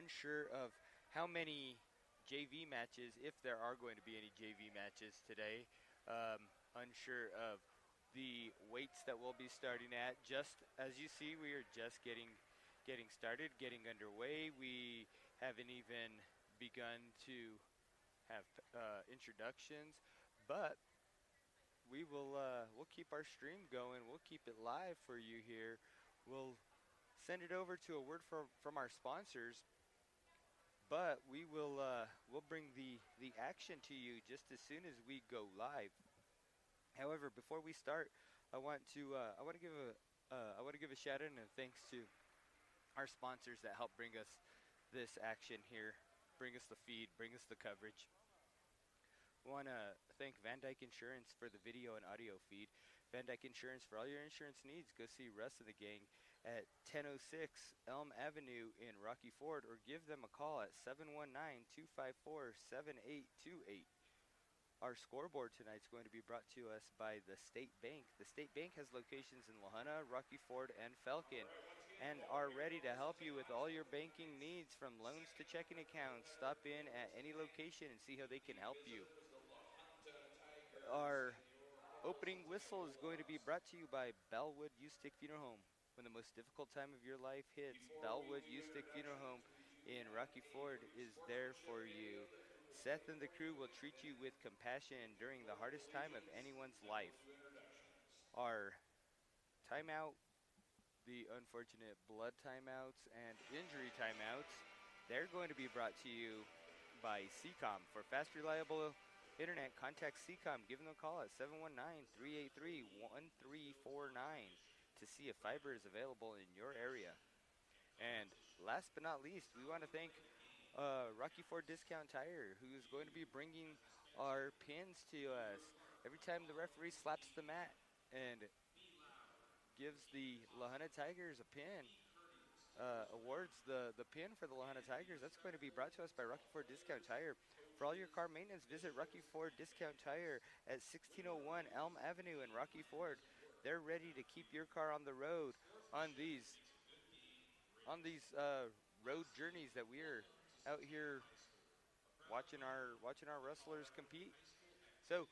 unsure of how many JV matches, if there are going to be any JV matches today. Unsure of the weights that we'll be starting at. Just as you see, we are just getting started, getting underway. We haven't even begun to have introductions, but we'll keep our stream going. We'll keep it live for you here. We'll send it over to a word from our sponsors, but we'll bring the action to you just as soon as we go live. However, before we start, I want to give a shout out and a thanks to our sponsors that help bring us this action here, bring us the feed, bring us the coverage. We want to thank Van Dyke Insurance for the video and audio feed. Van Dyke Insurance, for all your insurance needs, go see Russ and the gang at 1006 Elm Avenue in Rocky Ford, or give them a call at 719-254-7828. Our scoreboard tonight is going to be brought to us by the State Bank. The State Bank has locations in Lahana, Rocky Ford, and Falcon, and are ready to help you with all your banking needs, from loans to checking accounts. Stop in at any location and see how they can help you. Our opening whistle is going to be brought to you by Bellwood Youstick Funeral Home. When the most difficult time of your life hits, Bellwood Youstick Funeral Home in Rocky Ford is there for you. Seth and the crew will treat you with compassion during the hardest time of anyone's life. Our timeout, the unfortunate blood timeouts and injury timeouts, they're going to be brought to you by CCOM. For fast, reliable internet, contact CCOM. Give them a call at 719-383-1349 to see if fiber is available in your area. And last but not least, we want to thank Rocky Ford Discount Tire, who's going to be bringing our pins to us. Every time the referee slaps the mat and gives the Lahana Tigers a pin, awards the pin for the Lahana Tigers, that's going to be brought to us by Rocky Ford Discount Tire. For all your car maintenance, visit Rocky Ford Discount Tire at 1601 Elm Avenue in Rocky Ford. They're ready to keep your car on the road on these road journeys that we're out here watching our wrestlers compete. So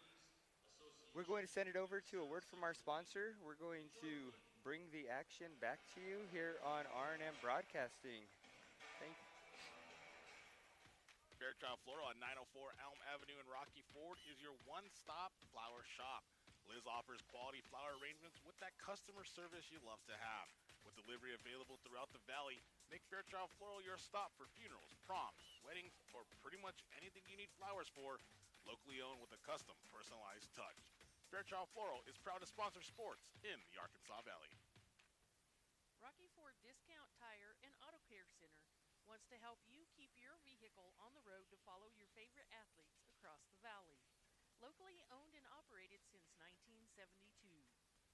we're going to send it over to a word from our sponsor. We're going to bring the action back to you here on R&M Broadcasting. Thank you. Fairchild Floral on 904 Elm Avenue in Rocky Ford is your one-stop flower shop. Liz offers quality flower arrangements with that customer service you love to have. With delivery available throughout the valley, make Fairchild Floral your stop for funerals, proms, weddings, or pretty much anything you need flowers for. Locally owned with a custom, personalized touch. Fairchild Floral is proud to sponsor sports in the Arkansas Valley. Rocky Ford Discount Tire and Auto Care Center wants to help you keep your vehicle on the road to follow your favorite athletes across the valley. Locally owned and operated since 1972.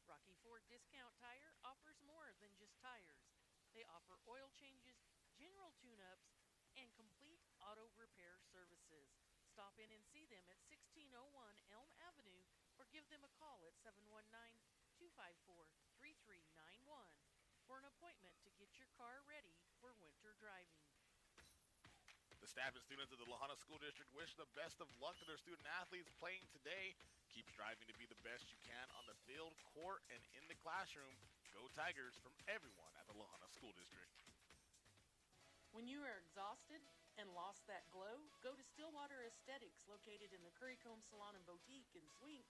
Rocky Ford Discount Tire offers more than just tires. They offer oil changes, general tune-ups, and complete auto repair services. Stop in and see them at 1601 Elm Avenue or give them a call at 719-254-3391 for an appointment to get your car ready for winter driving. The staff and students of the Lahana School District wish the best of luck to their student athletes playing today. Keep striving to be the best you can on the field, court, and in the classroom. Go Tigers from everyone at the Lahana School District. When you are exhausted and lost that glow, go to Stillwater Aesthetics, located in the Currycomb Salon and Boutique in Swink.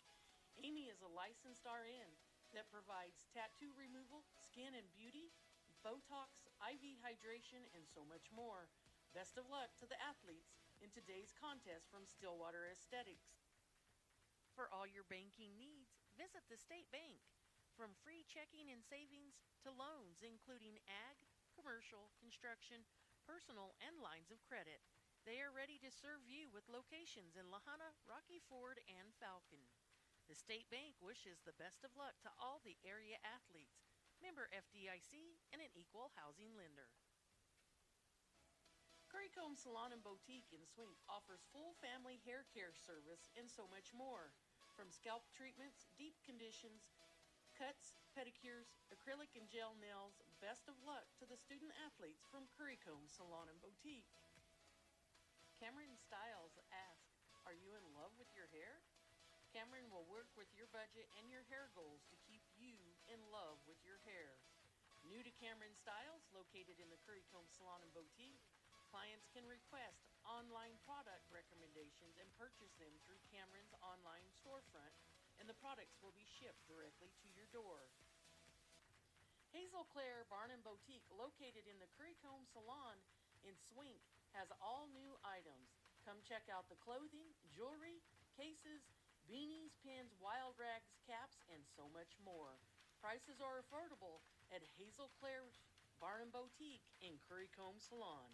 Amy is a licensed RN that provides tattoo removal, skin and beauty, Botox, IV hydration, and so much more. Best of luck to the athletes in today's contest from Stillwater Aesthetics. For all your banking needs, visit the State Bank. From free checking and savings to loans, including ag, commercial, construction, personal, and lines of credit. They are ready to serve you with locations in Lahana, Rocky Ford, and Falcon. The State Bank wishes the best of luck to all the area athletes. Member FDIC and an equal housing lender. Currycomb Salon and Boutique in Swink offers full family hair care service and so much more. From scalp treatments, deep conditions, cuts, pedicures, acrylic and gel nails. Best of luck to the student athletes from Currycomb Salon and Boutique. Cameron Styles asks, are you in love with your hair? Cameron will work with your budget and your hair goals to keep you in love with your hair. New to Cameron Styles, located in the Currycomb Salon and Boutique, clients can request online product recommendations and purchase them through Cameron's online storefront, and the products will be shipped directly to your door. Hazel Claire Barn and Boutique, located in the Currycomb Salon in Swink, has all new items. Come check out the clothing, jewelry, cases, beanies, pins, wild rags, caps, and so much more. Prices are affordable at Hazel Claire's Barn and Boutique in Currycomb Salon.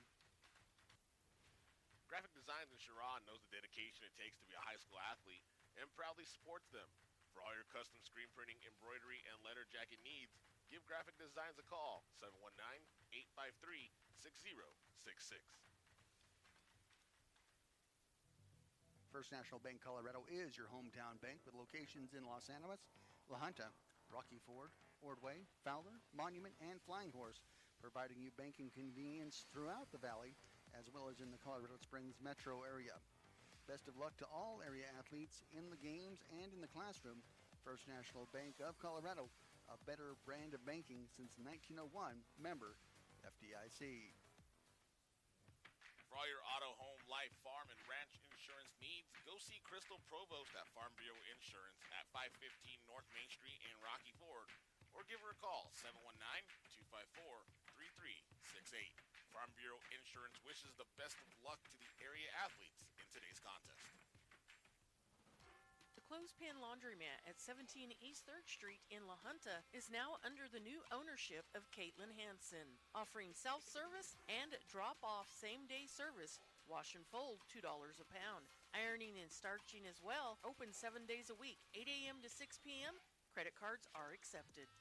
Graphic Designs in Sharon knows the dedication it takes to be a high school athlete and proudly supports them. For all your custom screen printing, embroidery, and letter jacket needs, give Graphic Designs a call, 719-853-6066. First National Bank Colorado is your hometown bank with locations in Los Animas, La Junta, Rocky Ford, Ordway, Fowler, Monument, and Flying Horse, providing you banking convenience throughout the valley as well as in the Colorado Springs metro area. Best of luck to all area athletes in the games and in the classroom. First National Bank of Colorado, a better brand of banking since 1901, member FDIC. For all your auto, home, life, farm, and ranch insurance needs, go see Crystal Provost at Farm Bureau Insurance at 515 North Main Street in Rocky Ford, or give her a call, 719-254-3368. Farm Bureau Insurance wishes the best of luck to the area athletes in today's contest. The Clothespin Laundromat at 17 East 3rd Street in La Junta is now under the new ownership of Caitlin Hansen, offering self-service and drop-off same-day service. Wash and fold, $2 a pound. Ironing and starching as well, open 7 days a week, 8 a.m. to 6 p.m. Credit cards are accepted.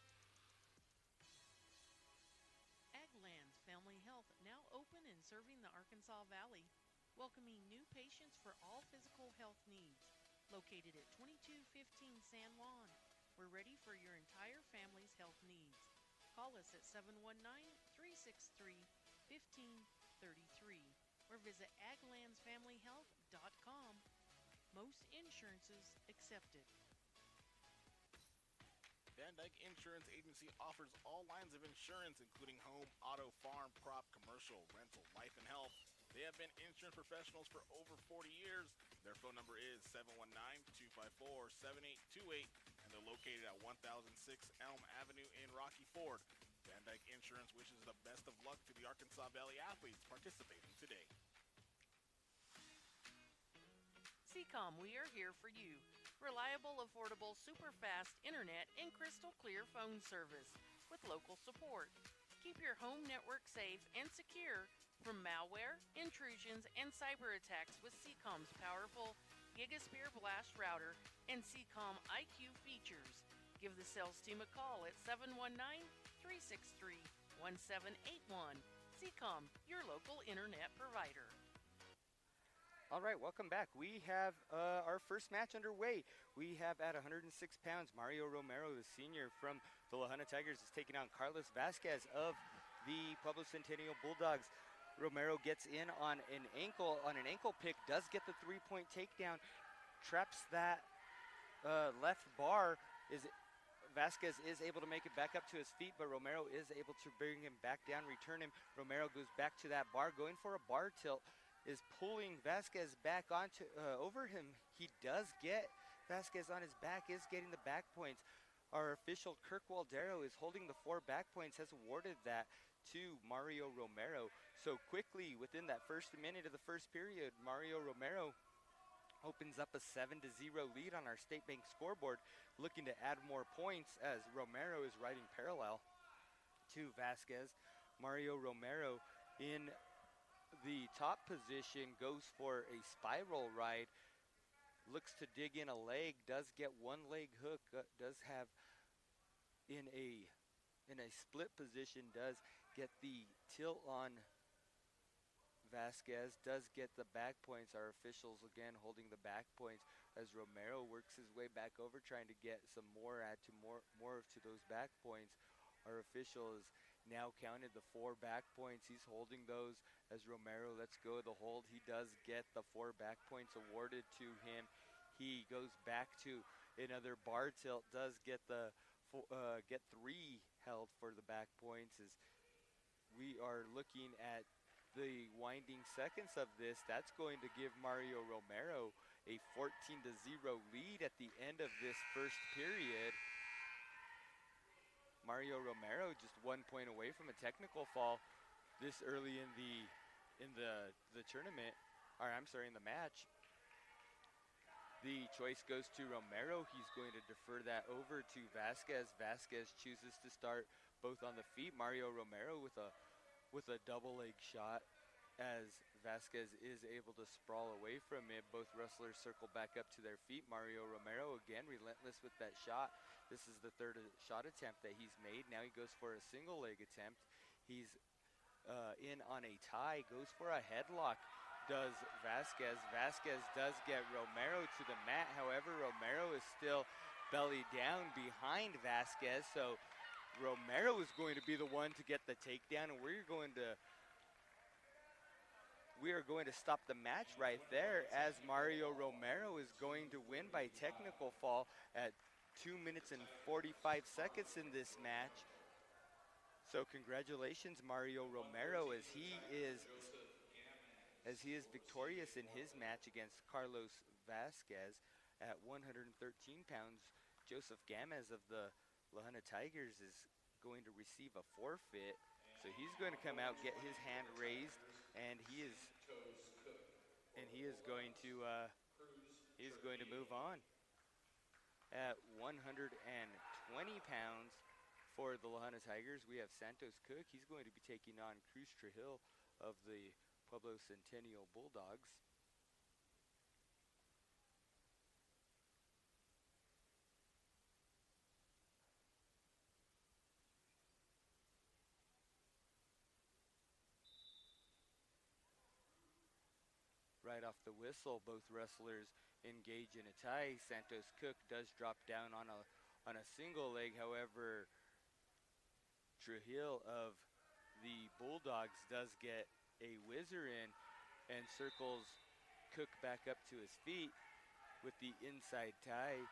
Aglands Family Health, now open and serving the Arkansas Valley, welcoming new patients for all physical health needs. Located at 2215 San Juan, we're ready for your entire family's health needs. Call us at 719-363-1533 or visit aglandsfamilyhealth.com. Most insurances accepted. Van Dyke Insurance Agency offers all lines of insurance, including home, auto, farm, crop, commercial, rental, life, and health. They have been insurance professionals for over 40 years. Their phone number is 719-254-7828, and they're located at 1006 Elm Avenue in Rocky Ford. Van Dyke Insurance wishes the best of luck to the Arkansas Valley athletes participating today. Seacom, we are here for you. Reliable, affordable, super fast internet and crystal clear phone service with local support. Keep your home network safe and secure from malware, intrusions, and cyber attacks with Seacom's powerful Gigasphere Blast router and Seacom IQ features. Give the sales team a call at 719-363-1781. Seacom, your local internet provider. All right, welcome back. We have our first match underway. We have at 106 pounds, Mario Romero, the senior from the La Junta Tigers, is taking on Carlos Vasquez of the Pueblo Centennial Bulldogs. Romero gets in on an ankle pick, does get the three-point takedown, traps that left bar. Vasquez is able to make it back up to his feet, but Romero is able to bring him back down, return him. Romero goes back to that bar, going for a bar tilt, is pulling Vasquez back onto over him. He does get Vasquez on his back, is getting the back points. Our official Kirk Waldero is holding the 4 back points, has awarded that to Mario Romero. So quickly, within that first minute of the first period, Mario Romero opens up a 7-0 lead on our State Bank scoreboard, looking to add more points as Romero is riding parallel to Vasquez. Mario Romero in the top position goes for a spiral ride, looks to dig in a leg, does get one leg hook, does have in a split position, does get the tilt on Vasquez does get the back points. Our officials again holding the back points as Romero works his way back over, trying to get some more, add to more to those back points. Our official has now counted the 4 back points. He's holding those as Romero lets go of the hold. He does get the 4 back points awarded to him. He goes back to another bar tilt, does get the get 3 held for the back points. As we are looking at the winding seconds of this, that's going to give Mario Romero a 14-0 lead at the end of this first period. Mario Romero just 1 point away from a technical fall this early in the tournament, or I'm sorry, in the match. The choice goes to Romero. He's going to defer that over to Vasquez. Vasquez chooses to start both on the feet. Mario Romero with a double leg shot as Vasquez is able to sprawl away from it. Both wrestlers circle back up to their feet. Mario Romero again relentless with that shot. This is the 3rd shot attempt that he's made. Now he goes for a single leg attempt. He's in on a tie, goes for a headlock. Does Vasquez. Vasquez does get Romero to the mat. However, Romero is still belly down behind Vasquez. So Romero is going to be the one to get the takedown, and we are going to stop the match right there, as Mario Romero is going to win by technical fall at 2 minutes and 45 seconds in this match. So congratulations, Mario Romero, as he is victorious in his match against Carlos Vasquez at 113 pounds. Joseph Gamez of the La Junta Tigers is going to receive a forfeit. So he's going to come out, get his hand raised, and he is going to move on. At 120 pounds for the La Junta Tigers, we have Santos Cook. He's going to be taking on Cruz Trujillo of the Pueblo Centennial Bulldogs. Right off the whistle, both wrestlers engage in a tie. Santos Cook does drop down on a single leg. However, Trujillo of the Bulldogs does get a whizzer in and circles Cook back up to his feet with the inside tie.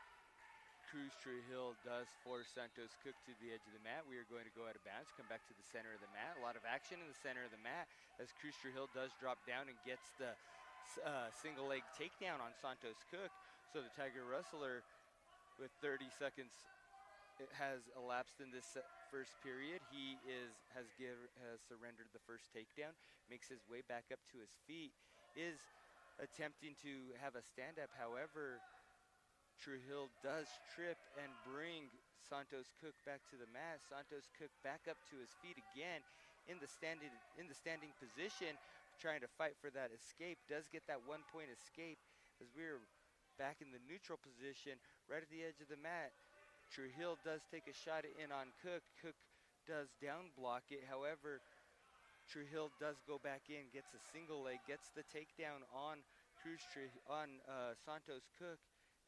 Cruz Trujillo does force Santos Cook to the edge of the mat. We are going to go out of bounds, come back to the center of the mat. A lot of action in the center of the mat as Cruz Trujillo does drop down and gets the single leg takedown on Santos Cook. So the Tiger wrestler, with 30 seconds it has elapsed in this first period, he has surrendered the first takedown, makes his way back up to his feet, is attempting to have a stand-up. However, Trujillo does trip and bring Santos Cook back to the mat. Santos Cook back up to his feet again in the standing position, trying to fight for that escape. Does get that 1 point escape as we're back in the neutral position right at the edge of the mat. Trujillo does take a shot in on Cook. Cook does down block it. However, Trujillo does go back in, gets a single leg, gets the takedown on Santos Cook,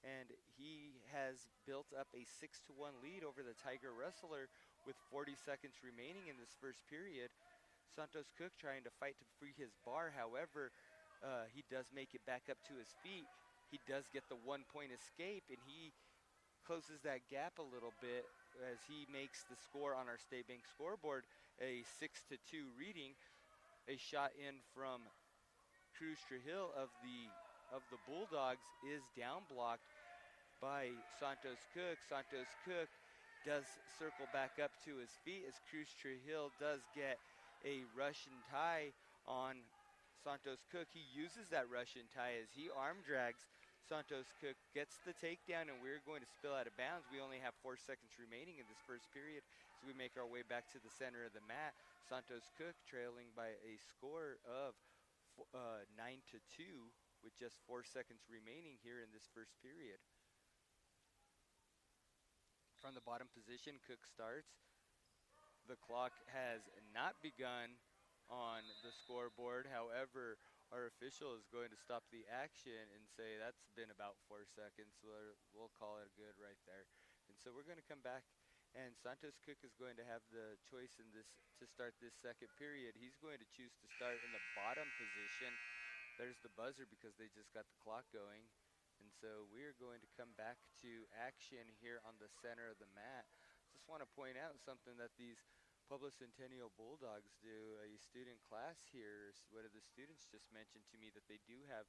and he has built up a 6-1 lead over the Tiger wrestler with 40 seconds remaining in this first period. Santos Cook trying to fight to free his bar. However, he does make it back up to his feet. He does get the 1 point escape, and he closes that gap a little bit as he makes the score on our State Bank scoreboard a 6-2 reading. A shot in from Cruz Trujillo of the Bulldogs is down blocked by Santos Cook. Santos Cook does circle back up to his feet as Cruz Trujillo does get a Russian tie on Santos Cook. He uses that Russian tie as he arm drags Santos Cook, gets the takedown, and we're going to spill out of bounds. We only have 4 seconds remaining in this first period, so we make our way back to the center of the mat. Santos Cook trailing by a score of 9-2 with just 4 seconds remaining here in this first period. From the bottom position, Cook starts. The clock has not begun on the scoreboard. However, our official is going to stop the action and say that's been about 4 seconds. So we'll call it good right there. And so we're going to come back, and Santos Cook is going to have the choice in this to start this second period. He's going to choose to start in the bottom position. There's the buzzer because they just got the clock going. And so we're going to come back to action here on the center of the mat. Just want to point out something that these Public Centennial Bulldogs do. A student class here, one of the students just mentioned to me that they do have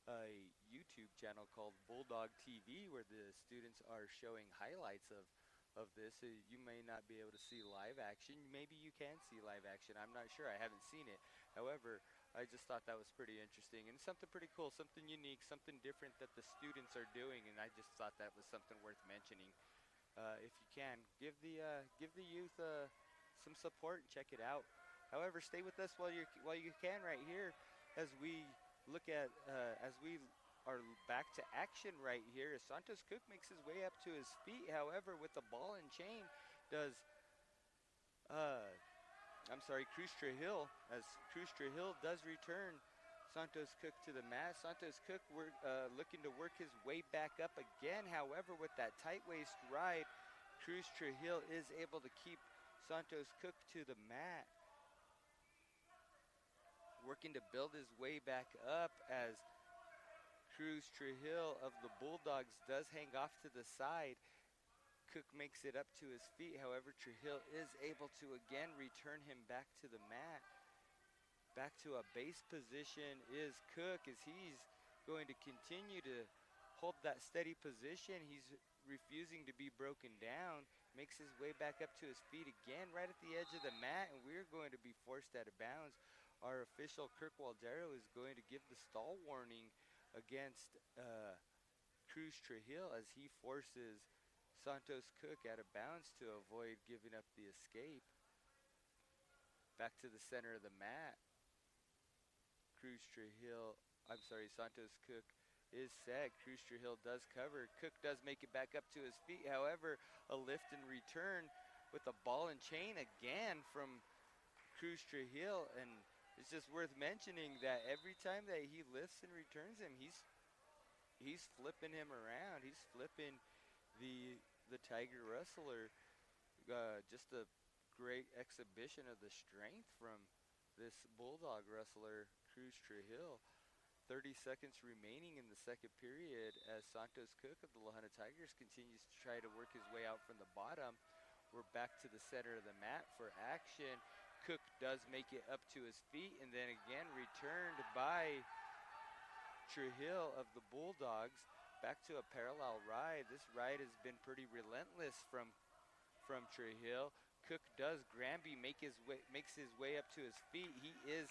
a YouTube channel called Bulldog TV where the students are showing highlights of this. So you may not be able to see live action. Maybe you can see live action. I'm not sure. I haven't seen it. However, I just thought that was pretty interesting and something pretty cool, something unique, something different that the students are doing, and I just thought that was something worth mentioning. If you can, give the youth some support and check it out. However, stay with us while you can right here as we look at as we are back to action right here. As Santos Cook makes his way up to his feet, however, with the ball and chain, does Cruz Trujillo, as Cruz Trujillo does return Santos Cook to the mat. Santos Cook looking to work his way back up again. However, with that tight waist ride, Cruz Trujillo is able to keep Santos Cook to the mat. Working to build his way back up as Cruz Trujillo of the Bulldogs does hang off to the side. Cook makes it up to his feet. However, Trujillo is able to again return him back to the mat. Back to a base position is Cook as he's going to continue to hold that steady position. He's refusing to be broken down. Makes his way back up to his feet again right at the edge of the mat, and we're going to be forced out of bounds. Our official, Kirk Waldero, is going to give the stall warning against Cruz Trujillo as he forces Santos Cook out of bounds to avoid giving up the escape. Back to the center of the mat. Santos Cook is set. Cruz Trujillo does cover. Cook does make it back up to his feet. However, a lift and return with a ball and chain again from Cruz Trujillo. And it's just worth mentioning that every time that he lifts and returns him, he's flipping him around. He's flipping the Tiger wrestler. Just a great exhibition of the strength from this Bulldog wrestler, Cruz Trujillo. 30 seconds remaining in the second period as Santos Cook of the Junta Tigers continues to try to work his way out from the bottom. We're back to the center of the mat for action. Cook does make it up to his feet and then again returned by Trujillo of the Bulldogs. Back to a parallel ride. This ride has been pretty relentless from Trujillo. Cook does Granby makes his way up to his feet. He is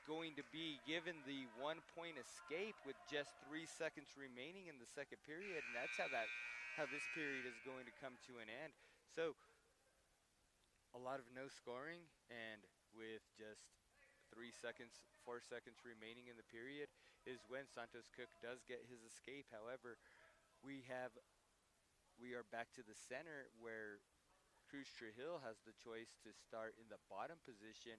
going to be given the 1-point escape with just 3 seconds remaining in the second period, and that's how this period is going to come to an end. So a lot of no scoring, and with just 4 seconds remaining in the period is when Santos Cook does get his escape. However, we are back to the center where Cruz Trujillo has the choice to start in the bottom position,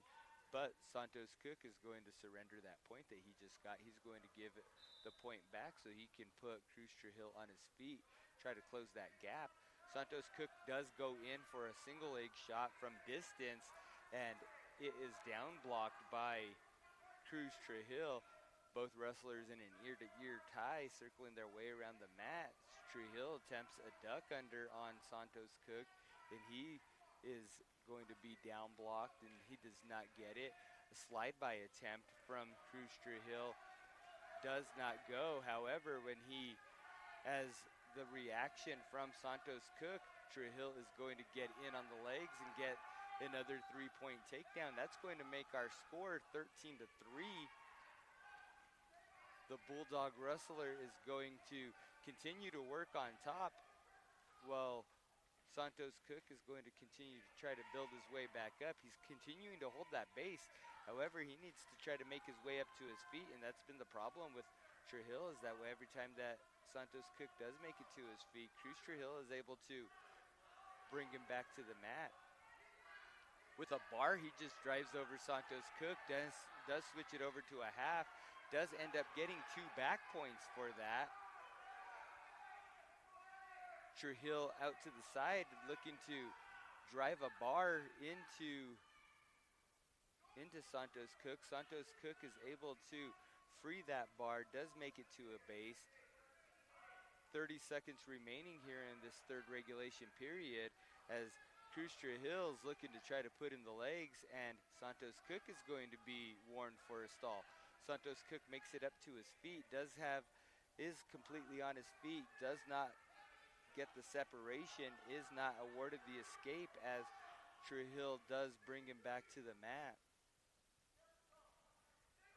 but Santos Cook is going to surrender that point that he just got. He's going to give the point back so he can put Cruz Trujillo on his feet, try to close that gap. Santos Cook does go in for a single leg shot from distance, and it is down blocked by Cruz Trujillo. Both wrestlers in an ear-to-ear tie circling their way around the mat. Trujillo attempts a duck under on Santos Cook, and he is going to be down blocked, and he does not get it. A slide-by attempt from Cruz Trujillo does not go. However, as the reaction from Santos Cook, Trujillo is going to get in on the legs and get another 3-point takedown. That's going to make our score 13-3. The Bulldog wrestler is going to continue to work on top, while Santos Cook is going to continue to try to build his way back up. He's continuing to hold that base. However, he needs to try to make his way up to his feet, and that's been the problem with Trujillo, is that every time that Santos Cook does make it to his feet, Cruz Trujillo is able to bring him back to the mat. with a bar. He just drives over Santos Cook, does switch it over to a half, does end up getting 2 back points for that. Trujillo out to the side, looking to drive a bar into Santos Cook. Santos Cook is able to free that bar, does make it to a base. 30 seconds remaining here in this third regulation period as Cruz Trujillo's looking to try to put in the legs, and Santos Cook is going to be warned for a stall. Santos Cook makes it up to his feet, is completely on his feet, does not get the separation, is not awarded the escape as Trujillo does bring him back to the mat.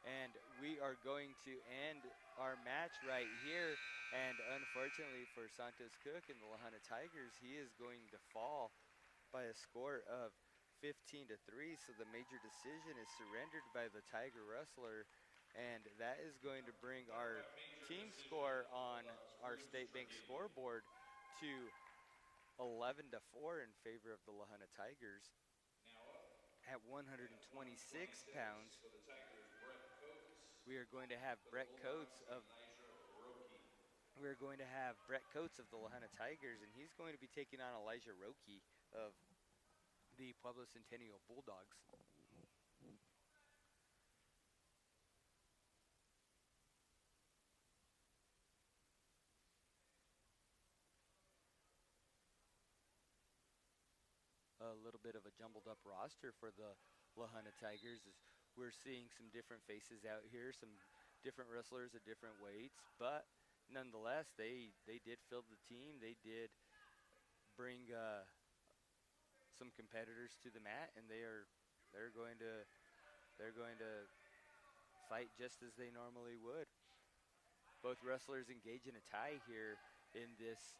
And we are going to end our match right here. And unfortunately for Santos Cook and the La Junta Tigers, he is going to fall by a score of 15-3. So the major decision is surrendered by the Tiger wrestler. And that is going to bring our team score on our State Bank scoreboard to 11-4 in favor of the La Junta Tigers. At 126 pounds, we are going to have Brett Coates of the La Junta Tigers, and he's going to be taking on Elijah Roque of the Pueblo Centennial Bulldogs. A little bit of a jumbled up roster for the La Junta Tigers. We're seeing some different faces out here, some different wrestlers at different weights, but nonetheless, they did fill the team. They did bring some competitors to the mat, and they're going to fight just as they normally would. Both wrestlers engage in a tie here in this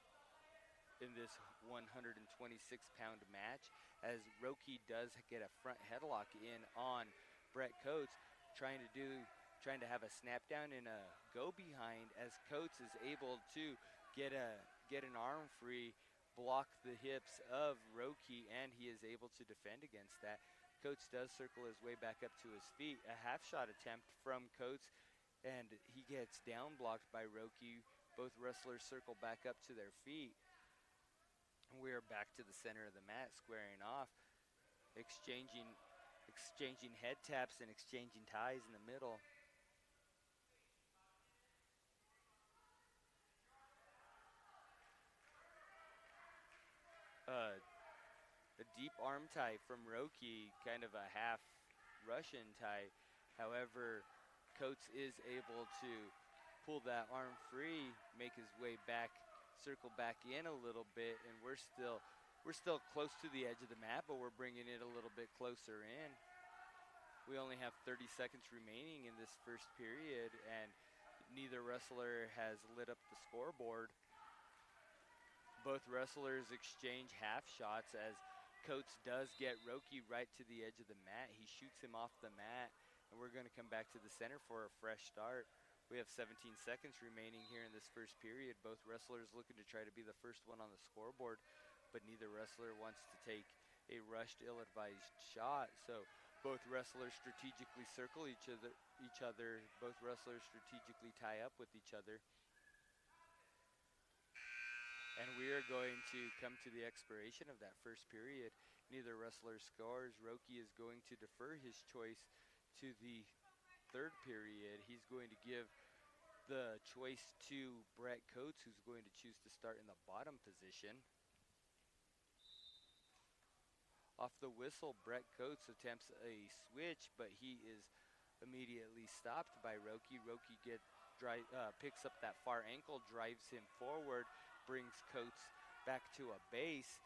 126-pound match, as Roque does get a front headlock in on Brett Coates, trying to have a snap down and a go behind, as Coates is able to get an arm free, block the hips of Roque, and he is able to defend against that. Coates does circle his way back up to his feet. A half shot attempt from Coates, and he gets down blocked by Roque. Both wrestlers circle back up to their feet. We are back to the center of the mat, squaring off, exchanging head taps and exchanging ties in the middle. A deep arm tie from Roque, kind of a half Russian tie. However, Coates is able to pull that arm free, make his way back, circle back in a little bit, and we're still close to the edge of the mat, but we're bringing it a little bit closer in. We only have 30 seconds remaining in this first period, and neither wrestler has lit up the scoreboard. Both wrestlers exchange half shots, as Coates does get Roque right to the edge of the mat. He shoots him off the mat, and we're going to come back to the center for a fresh start. We have 17 seconds remaining here in this first period. Both wrestlers looking to try to be the first one on the scoreboard, but neither wrestler wants to take a rushed, ill-advised shot. So both wrestlers strategically circle each other. Both wrestlers strategically tie up with each other. And we are going to come to the expiration of that first period. Neither wrestler scores. Roque is going to defer his choice to the third period. He's going to give the choice to Brett Coates, who's going to choose to start in the bottom position. Off the whistle, Brett Coates attempts a switch, but he is immediately stopped by Roque. Roque picks up that far ankle, drives him forward, brings Coates back to a base.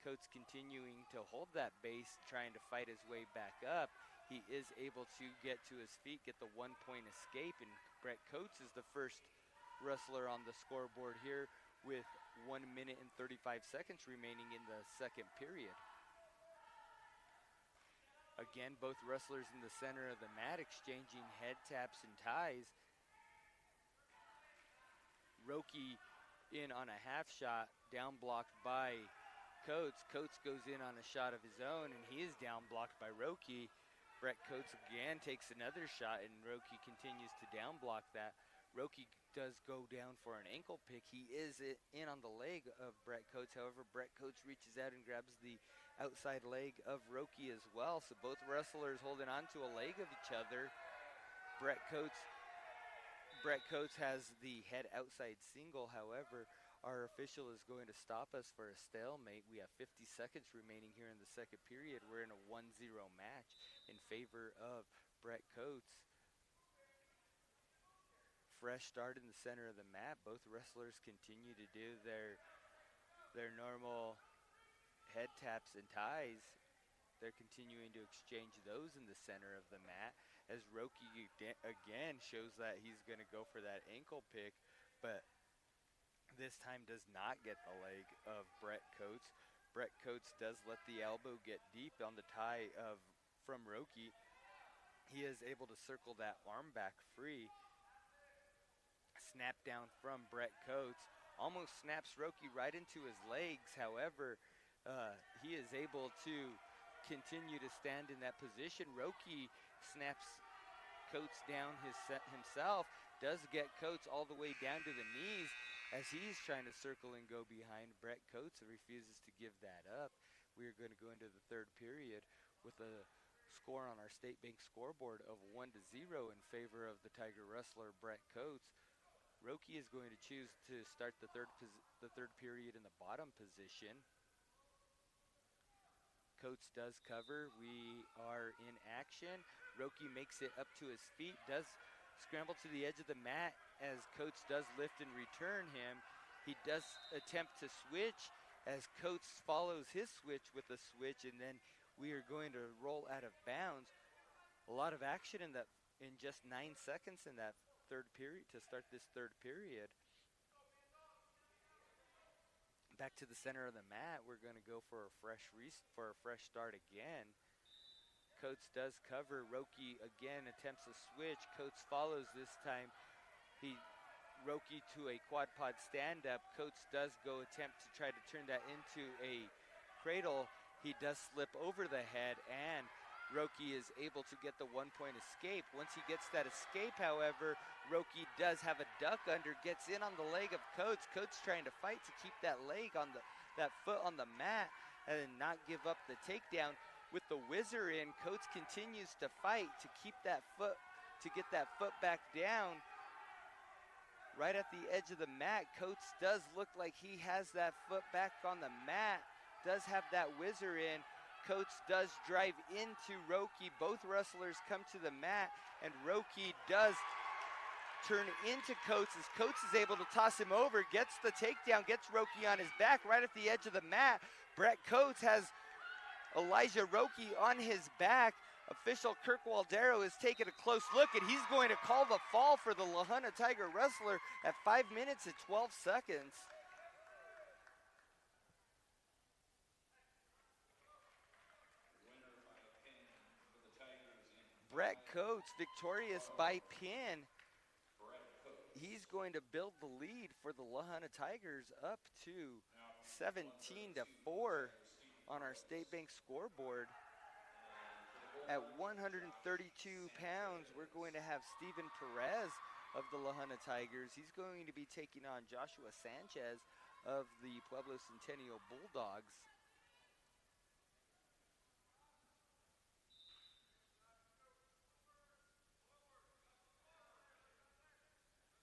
Coates continuing to hold that base, trying to fight his way back up. He is able to get to his feet, get the 1-point escape, and Brett Coates is the first wrestler on the scoreboard here with 1 minute and 35 seconds remaining in the second period. Again, both wrestlers in the center of the mat exchanging head taps and ties. Roque in on a half shot, down blocked by Coates. Coates goes in on a shot of his own, and he is down blocked by Roki. Brett Coates again takes another shot, and Roki continues to down block that. Roki does go down for an ankle pick. He is in on the leg of Brett Coates. However, Brett Coates reaches out and grabs the outside leg of Roki as well. So both wrestlers holding on to a leg of each other. Brett Coates has the head outside single. However, our official is going to stop us for a stalemate. We have 50 seconds remaining here in the second period. We're in a 1-0 match in favor of Brett Coates. Fresh start in the center of the mat. Both wrestlers continue to do their normal head taps and ties. They're continuing to exchange those in the center of the mat as Roki again shows that he's going to go for that ankle pick, but this time does not get the leg of Brett Coates. Brett Coates does let the elbow get deep on the tie from Roki. He is able to circle that arm back free. Snap down from Brett Coates. Almost snaps Roki right into his legs. However, he is able to continue to stand in that position. Roki snaps Coates down himself. Does get Coates all the way down to the knees as he's trying to circle and go behind Brett Coates and refuses to give that up. We are going to go into the third period with a score on our State Bank scoreboard of 1-0 in favor of the Tiger wrestler Brett Coates. Roki is going to choose to start the third period in the bottom position. Coates does cover. We are in action. Roki makes it up to his feet, does scramble to the edge of the mat as Coates does lift and return him. He does attempt to switch as Coates follows his switch with a switch, and then we are going to roll out of bounds. A lot of action in just 9 seconds in that third period to start this third period. Back to the center of the mat. We're going to go for a fresh start again. Coates does cover. Roki again attempts a switch. Coates follows this time. Roki to a quad pod stand up. Coates does go attempt to try to turn that into a cradle. He does slip over the head, and Roki is able to get the 1-point escape. Once he gets that escape, however, Roki does have a duck under, gets in on the leg of Coates. Coates trying to fight to keep that leg on that foot on the mat and not give up the takedown. With the whizzer in, Coates continues to fight to keep that foot, to get that foot back down. Right at the edge of the mat, Coates does look like he has that foot back on the mat, does have that whizzer in. Coates does drive into Roki. Both wrestlers come to the mat, and Roki does turn into Coates as Coates is able to toss him over, gets the takedown, gets Roki on his back right at the edge of the mat. Brett Coates has Elijah Roki on his back. Official Kirk Waldero is taking a close look, and he's going to call the fall for the La Junta Tiger wrestler at 5 minutes and 12 seconds. Brett Coates victorious by pin. He's going to build the lead for the La Junta Tigers up to 17-4 on our State Bank scoreboard. At 132 pounds, we're going to have Steven Perez of the La Junta Tigers. He's going to be taking on Joshua Sanchez of the Pueblo Centennial Bulldogs.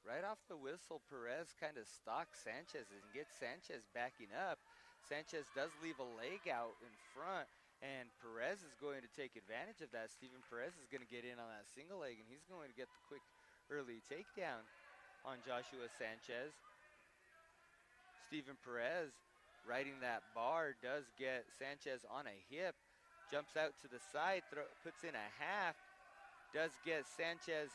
Right off the whistle, Perez kind of stalks Sanchez and gets Sanchez backing up. Sanchez does leave a leg out in front, and Perez is going to take advantage of that. Steven Perez is going to get in on that single leg, and he's going to get the quick early takedown on Joshua Sanchez. Steven Perez riding that bar does get Sanchez on a hip, jumps out to the side, puts in a half, does get Sanchez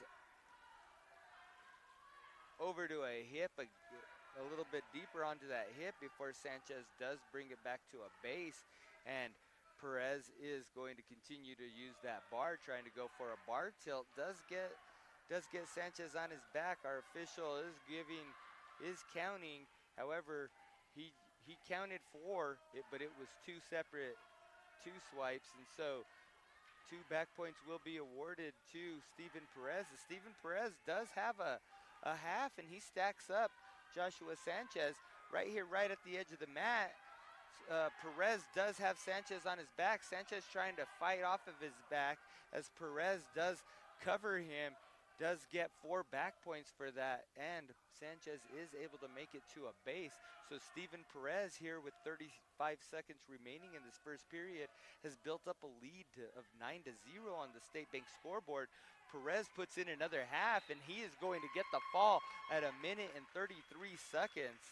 over to a hip, a little bit deeper onto that hip before Sanchez does bring it back to a base, and Perez is going to continue to use that bar, trying to go for a bar tilt. Does get Sanchez on his back. Our official is counting. However, he he counted 4, but it was 2 separate swipes, and so 2 back points will be awarded to Steven Perez. Steven Perez does have a half, and he stacks up Joshua Sanchez right here, right at the edge of the mat. Perez does have Sanchez on his back. Sanchez trying to fight off of his back as Perez does cover him, does get 4 back points for that, and Sanchez is able to make it to a base. So Steven Perez here with 35 seconds remaining in this first period has built up a lead of 9-0 on the State Bank scoreboard. Perez puts in another half, and he is going to get the fall at 1 minute and 33 seconds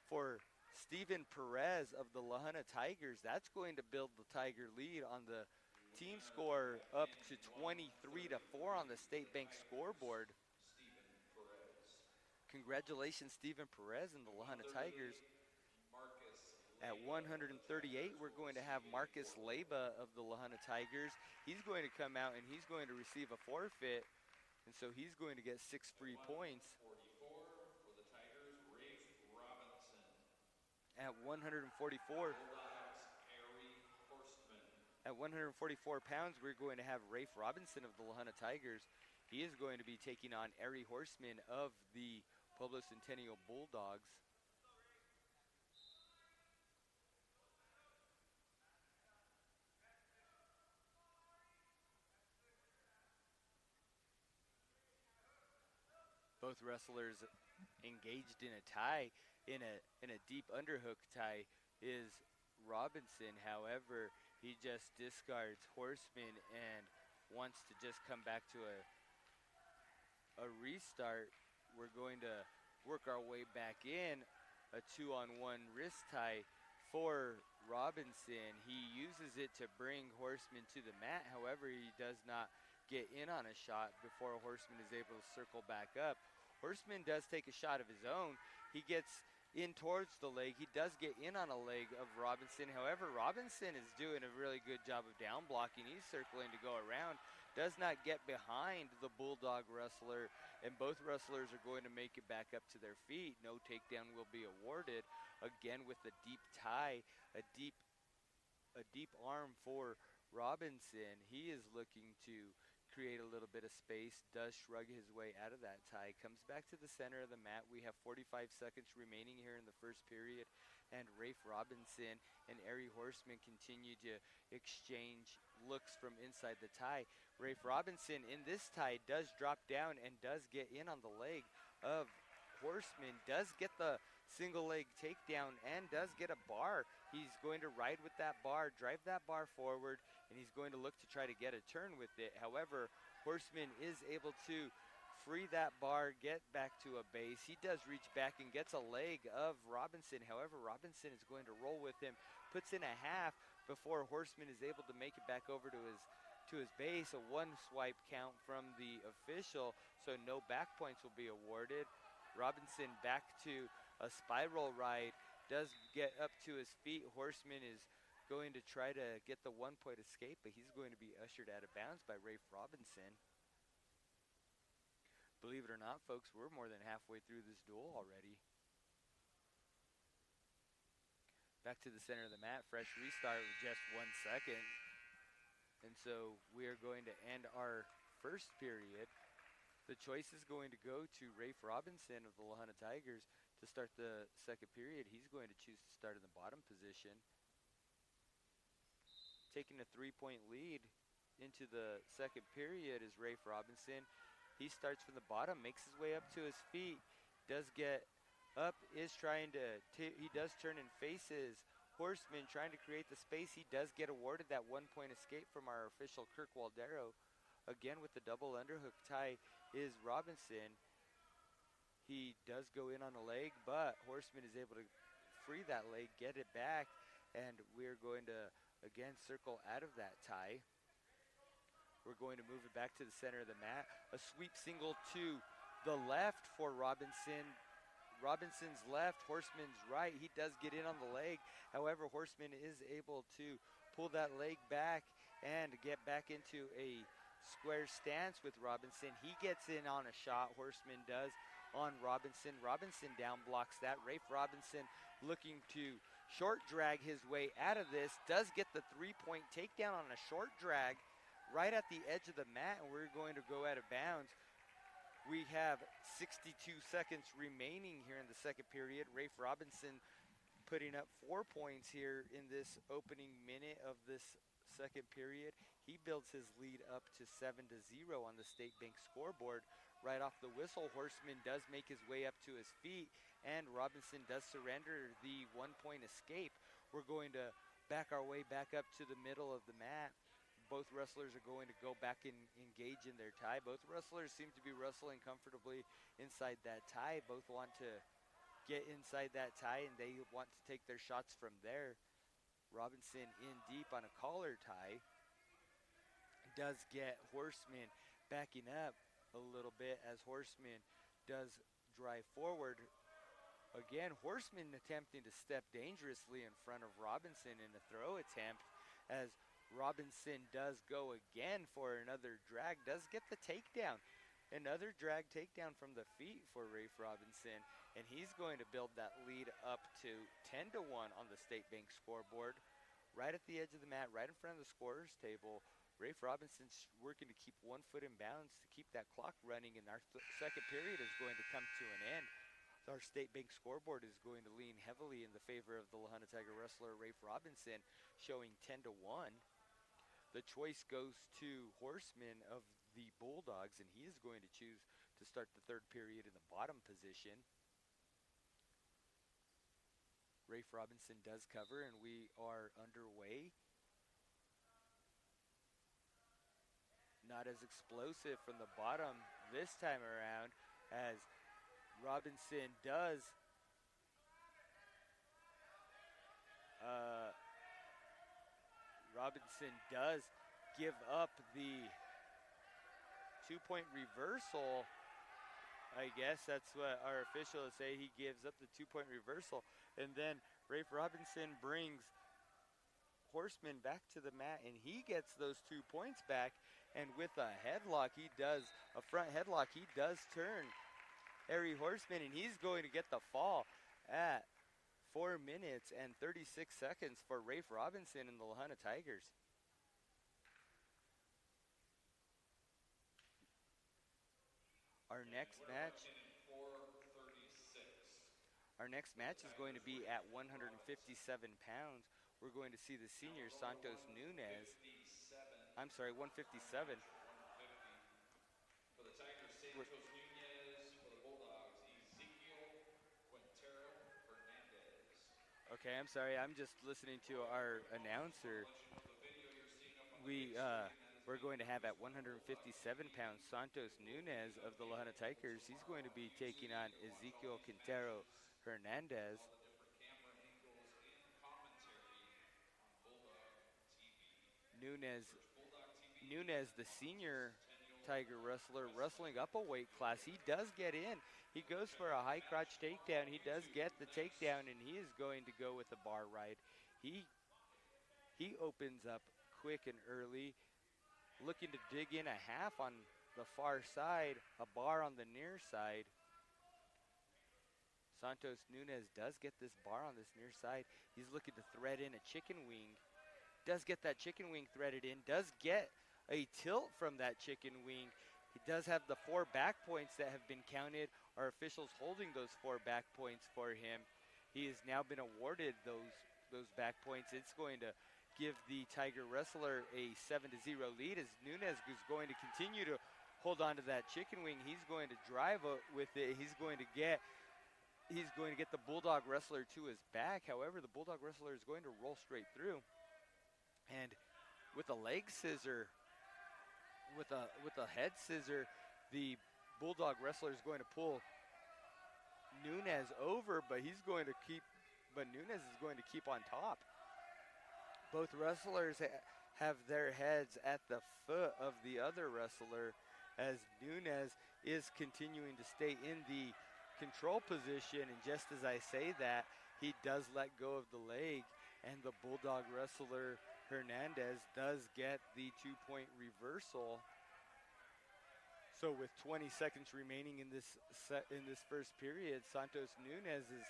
for Steven Perez of the La Junta Tigers. That's going to build the Tiger lead on the team score up to 23-4 on the State Bank scoreboard. Congratulations, Steven Perez and the La Junta Tigers. At 138, we're going to have Marcus Leyba of the La Junta Tigers. He's going to come out and he's going to receive a forfeit, and so he's going to get 6 free points. At 144 pounds, we're going to have Rafe Robinson of the La Junta Tigers. He is going to be taking on Ari Horseman of the Pueblo Centennial Bulldogs. Both wrestlers engaged in a tie, in a deep underhook tie, is Robinson. However, he just discards Horseman and wants to just come back to a restart. We're going to work our way back in. A 2-on-1 wrist tie for Robinson. He uses it to bring Horseman to the mat. However, he does not get in on a shot before Horseman is able to circle back up. Horseman does take a shot of his own. He gets in towards the leg. He does get in on a leg of Robinson. However, Robinson is doing a really good job of down blocking. He's circling to go around. Does not get behind the Bulldog wrestler, and both wrestlers are going to make it back up to their feet. No takedown will be awarded. Again with a deep tie, a deep arm for Robinson. He is looking to create a little bit of space, does shrug his way out of that tie, comes back to the center of the mat. We have 45 seconds remaining here in the first period, and Rafe Robinson and Ari Horseman continue to exchange looks from inside the tie. Rafe Robinson in this tie does drop down and does get in on the leg of Horseman, does get the single leg takedown and does get a bar. He's going to ride with that bar, drive that bar forward, and he's going to look to try to get a turn with it. However, Horseman is able to free that bar, get back to a base. He does reach back and gets a leg of Robinson. However, Robinson is going to roll with him, puts in a half before Horseman is able to make it back over to his base. A 1 swipe count from the official, so no back points will be awarded. Robinson back to a spiral ride, does get up to his feet. Horseman is going to try to get the 1-point escape, but he's going to be ushered out of bounds by Rafe Robinson. Believe it or not, folks, we're more than halfway through this duel already. Back to the center of the mat, fresh restart with just 1 second. And so we are going to end our first period. The choice is going to go to Rafe Robinson of the La Junta Tigers to start the second period. He's going to choose to start in the bottom position. Taking a 3-point lead into the second period is Rafe Robinson. He starts from the bottom, makes his way up to his feet, does get up, is trying to, he does turn and faces Horseman, trying to create the space. He does get awarded that 1-point escape from our official Kirk Waldero. Again with the double underhook tie is Robinson. He does go in on a leg, but Horseman is able to free that leg, get it back, and we're going to again circle out of that tie. We're going to move it back to the center of the mat. A sweep single to the left for Robinson. Robinson's left, Horseman's right. He does get in on the leg. However, Horseman is able to pull that leg back and get back into a square stance with Robinson. He gets in on a shot, Horseman does. on Robinson. Robinson down blocks that. Rafe Robinson looking to short drag his way out of this. Does get the 3-point takedown on a short drag right at the edge of the mat, and we're going to go out of bounds. We have 62 seconds remaining here in the second period. Rafe Robinson putting up 4 points here in this opening minute of this second period. He builds his lead up to 7-0 on the State Bank scoreboard. Right off the whistle, Horseman does make his way up to his feet, and Robinson does surrender the 1-point escape. We're going to back our way back up to the middle of the mat. Both wrestlers are going to go back and engage in their tie. Both wrestlers seem to be wrestling comfortably inside that tie. Both want to get inside that tie, and they want to take their shots from there. Robinson in deep on a collar tie. Does get Horseman backing up a little bit as Horseman does drive forward. Again, Horseman attempting to step dangerously in front of Robinson in a throw attempt, as Robinson does go again for another drag, does get the takedown. Another drag takedown from the feet for Rafe Robinson, and he's going to build that lead up to 10-1 on the State Bank scoreboard. Right at the edge of the mat, right in front of the scorer's table, Rafe Robinson's working to keep 1 foot in bounds to keep that clock running, and our second period is going to come to an end. Our State Bank scoreboard is going to lean heavily in the favor of the La Junta Tiger wrestler Rafe Robinson, showing 10-1. The choice goes to Horseman of the Bulldogs, and he is going to choose to start the third period in the bottom position. Rafe Robinson does cover, and we are underway. Not as explosive from the bottom this time around, as Robinson does give up the 2-point reversal. I guess that's what our officials say. He gives up the 2-point reversal, and then Rafe Robinson brings Horseman back to the mat, and he gets those 2 points back. And with a headlock, a front headlock, he does turn Harry Horseman, and he's going to get the fall at 4 minutes and 36 seconds for Rafe Robinson and the La Junta Tigers. Our next match is going to be at 157 pounds. We're going to see the senior Santos Nunez. I'm sorry, 157. For the Tigers, Santos Nunez. For the Bulldogs, Ezekiel Quintero Hernandez. Okay, I'm sorry. I'm just listening to our announcer. We're going to have at 157 pounds Santos Nunez of the La Junta Tigers. He's going to be taking on Ezekiel Quintero Hernandez. Nunez, the senior Tiger wrestler, wrestling up a weight class. He does get in. He goes for a high crotch takedown. He does get the takedown, and he is going to go with the bar ride. He opens up quick and early, looking to dig in a half on the far side, a bar on the near side. Santos Nunez does get this bar on this near side. He's looking to thread in a chicken wing. Does get that chicken wing threaded in. Does get a tilt from that chicken wing. He does have the 4 back points that have been counted. Our officials holding those 4 back points for him. He has now been awarded those back points. It's going to give the Tiger wrestler a 7-0 lead, as Nunez is going to continue to hold on to that chicken wing. He's going to drive with it. He's going to get the Bulldog wrestler to his back. However, the Bulldog wrestler is going to roll straight through. And with a leg scissor, with a head scissor, the Bulldog wrestler is going to pull Nunez over, but Nunez is going to keep on top. Both wrestlers have their heads at the foot of the other wrestler, as Nunez is continuing to stay in the control position, and just as I say that, he does let go of the leg, and the Bulldog wrestler Hernandez does get the 2-point reversal. So with 20 seconds remaining in this first period, Santos Nunez's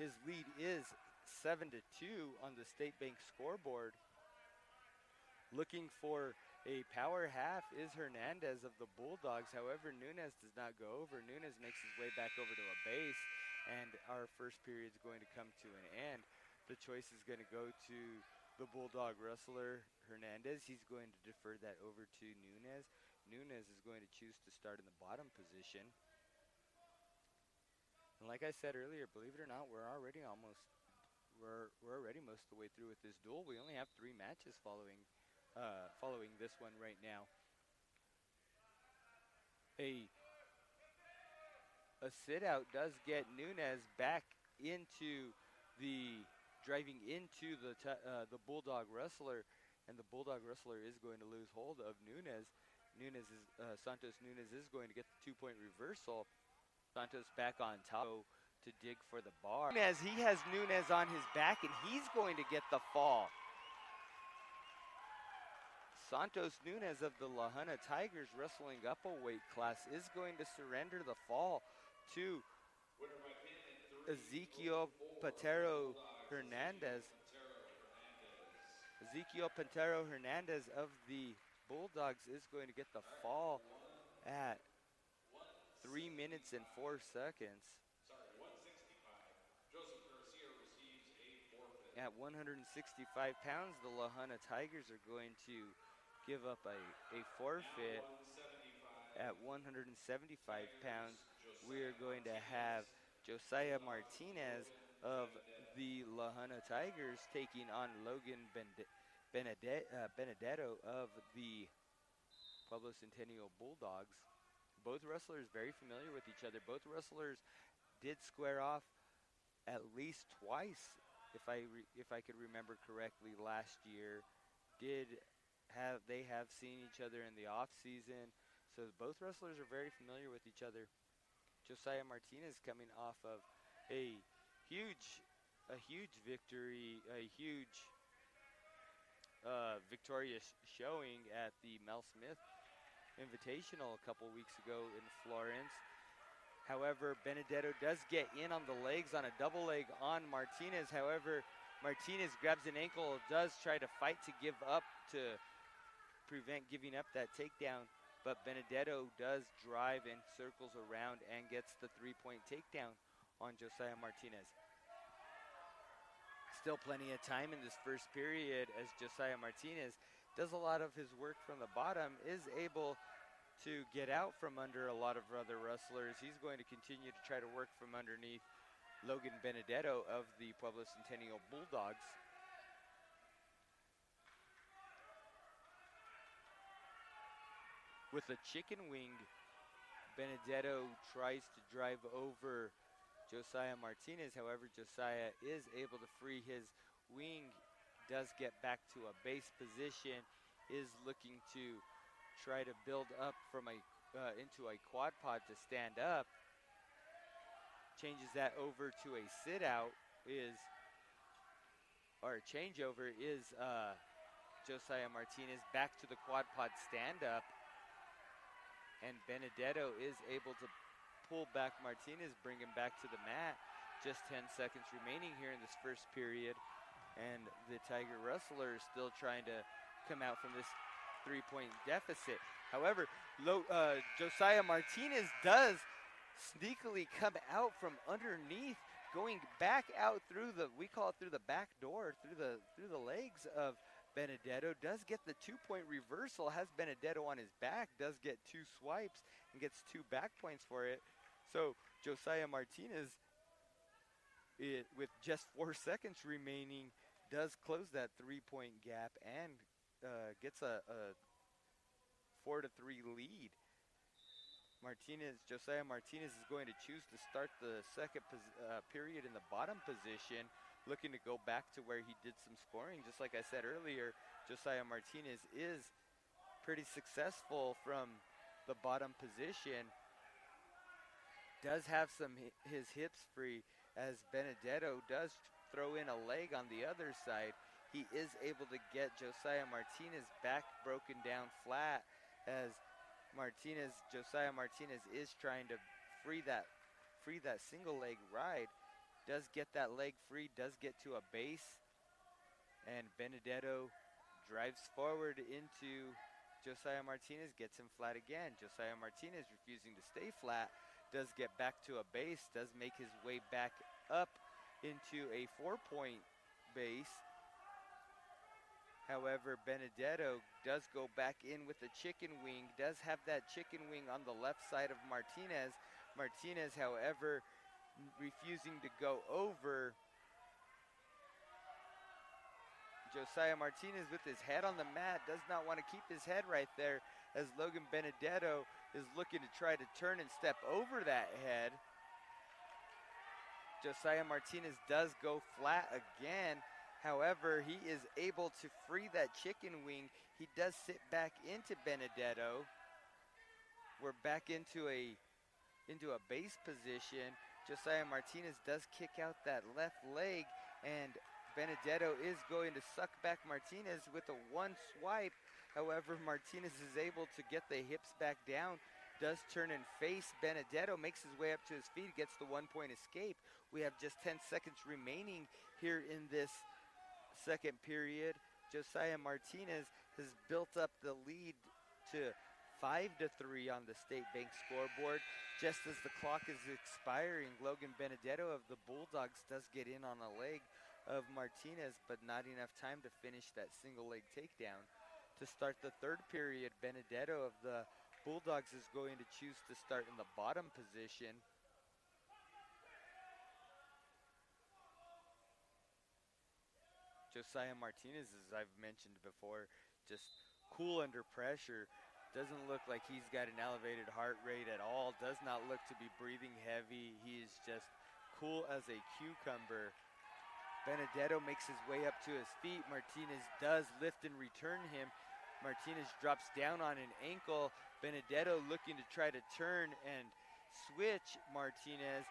his lead is 7-2 on the State Bank scoreboard. Looking for a power half is Hernandez of the Bulldogs. However, Nunez does not go over. Nunez makes his way back over to a base, and our first period is going to come to an end. The choice is going to go to the Bulldog wrestler, Hernandez. He's going to defer that over to Nunez. Nunez is going to choose to start in the bottom position. And like I said earlier, believe it or not, we're already most of the way through with this duel. We only have 3 matches following this one right now. A sit out does get Nunez back into driving into the Bulldog wrestler, and the Bulldog wrestler is going to lose hold of Nunez. Santos Nunez is going to get the 2-point reversal. Santos back on top to dig for the bar. He has Nunez on his back, and he's going to get the fall. Santos Nunez of the La Junta Tigers, wrestling up a weight class, is going to surrender the fall to Ezequiel Patero Hernandez. Ezequiel Patero Hernandez of the Bulldogs is going to get the fall at 3 minutes and 4 seconds. At 165 pounds, the La Junta Tigers are going to give up a forfeit. At 175 pounds, we are going to have Josiah Martinez of the La Junta Tigers taking on Logan Benedetto of the Pueblo Centennial Bulldogs. Both wrestlers very familiar with each other. Both wrestlers did square off at least twice, if I could remember correctly, last year. They have seen each other in the off season, so both wrestlers are very familiar with each other. Josiah Martinez coming off of a huge victory, a huge victorious showing at the Mel Smith Invitational a couple weeks ago in Florence. However, Benedetto does get in on the legs on a double leg on Martinez. However, Martinez grabs an ankle, does try to fight to give up to prevent giving up that takedown, but Benedetto does drive and circles around and gets the 3-point takedown on Josiah Martinez. Still plenty of time in this first period as Josiah Martinez does a lot of his work from the bottom, is able to get out from under a lot of other wrestlers. He's going to continue to try to work from underneath Logan Benedetto of the Pueblo Centennial Bulldogs. With a chicken wing, Benedetto tries to drive over Josiah Martinez. However, Josiah is able to free his wing, does get back to a base position, is looking to try to build up from into a quad pod to stand up. Changes that over to a sit out or a changeover is Josiah Martinez back to the quad pod stand up, and Benedetto is able to pull back Martinez, bring him back to the mat. Just 10 seconds remaining here in this first period, and the Tiger wrestler is still trying to come out from this 3-point deficit. However, Josiah Martinez does sneakily come out from underneath, going back out through through the back door, through the legs of Benedetto. Does get the 2-point reversal, has Benedetto on his back, does get 2 swipes and gets 2 back points for it. So Josiah Martinez, with just 4 seconds remaining, does close that 3-point gap and gets a 4-3 lead. Josiah Martinez is going to choose to start the second period in the bottom position, looking to go back to where he did some scoring. Just like I said earlier, Josiah Martinez is pretty successful from the bottom position. Does have his hips free, as Benedetto does throw in a leg on the other side. He is able to get Josiah Martinez back broken down flat, as Josiah Martinez is trying to free that single leg ride. Does get that leg free, does get to a base, and Benedetto drives forward into Josiah Martinez, gets him flat again. Josiah Martinez refusing to stay flat, does get back to a base, does make his way back up into a 4-point base. However, Benedetto does go back in with the chicken wing, does have that chicken wing on the left side of Martinez. Martinez, however, refusing to go over. Josiah Martinez with his head on the mat does not want to keep his head right there as Logan Benedetto is looking to try to turn and step over that head. Josiah Martinez does go flat again. However, he is able to free that chicken wing. He does sit back into Benedetto. We're back into a base position. Josiah Martinez does kick out that left leg, and Benedetto is going to suck back Martinez with a one swipe. However, Martinez is able to get the hips back down, does turn and face Benedetto, makes his way up to his feet, gets the 1-point escape. We have just 10 seconds remaining here in this second period. Josiah Martinez has built up the lead to 5-3 on the State Bank scoreboard. Just as the clock is expiring, Logan Benedetto of the Bulldogs does get in on a leg of Martinez, but not enough time to finish that single leg takedown. To start the third period, Benedetto of the Bulldogs is going to choose to start in the bottom position. Josiah Martinez, as I've mentioned before, just cool under pressure. Doesn't look like he's got an elevated heart rate at all. Does not look to be breathing heavy. He is just cool as a cucumber. Benedetto makes his way up to his feet. Martinez does lift and return him. Martinez drops down on an ankle. Benedetto looking to try to turn and switch Martinez.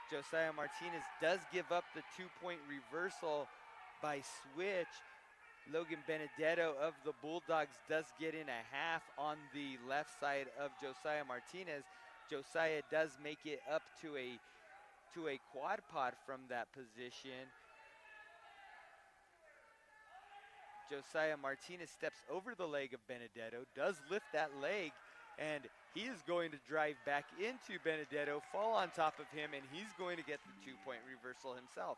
Josiah Martinez does give up the 2-point reversal by switch. Logan Benedetto of the Bulldogs does get in a half on the left side of Josiah Martinez. Josiah does make it up to a quad pod from that position. Josiah Martinez steps over the leg of Benedetto, does lift that leg, and he is going to drive back into Benedetto, fall on top of him, and he's going to get the 2-point reversal himself.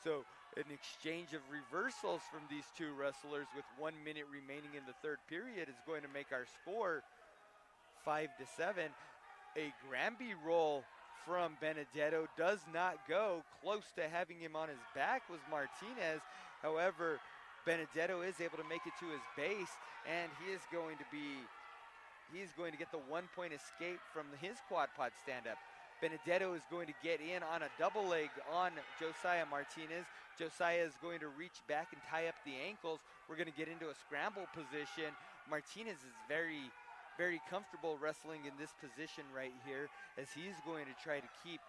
So an exchange of reversals from these two wrestlers with 1 minute remaining in the third period is going to make our score 5-7. A Granby roll from Benedetto does not go. Close to having him on his back was Martinez. However, Benedetto is able to make it to his base, and he is going to get the 1-point escape from his quad pod stand-up. Benedetto is going to get in on a double leg on Josiah Martinez. Josiah is going to reach back and tie up the ankles. We're going to get into a scramble position. Martinez is very, very comfortable wrestling in this position right here, as he's going to try to keep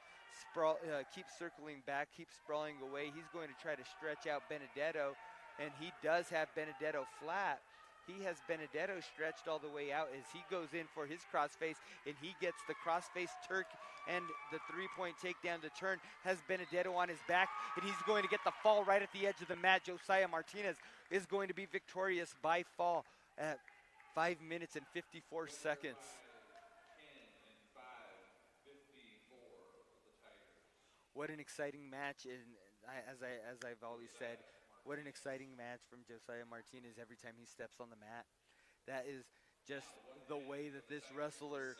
circling back, keep sprawling away. He's going to try to stretch out Benedetto, and he does have Benedetto flat. He has Benedetto stretched all the way out as he goes in for his crossface, and he gets the crossface Turk and the 3-point takedown to turn. Has Benedetto on his back, and he's going to get the fall right at the edge of the mat. Josiah Martinez is going to be victorious by fall at 5 minutes and 54 seconds. 10-5, 54 for the Tigers. What an exciting match, and as I've always said, what an exciting match from Josiah Martinez every time he steps on the mat. That is just the way that this wrestler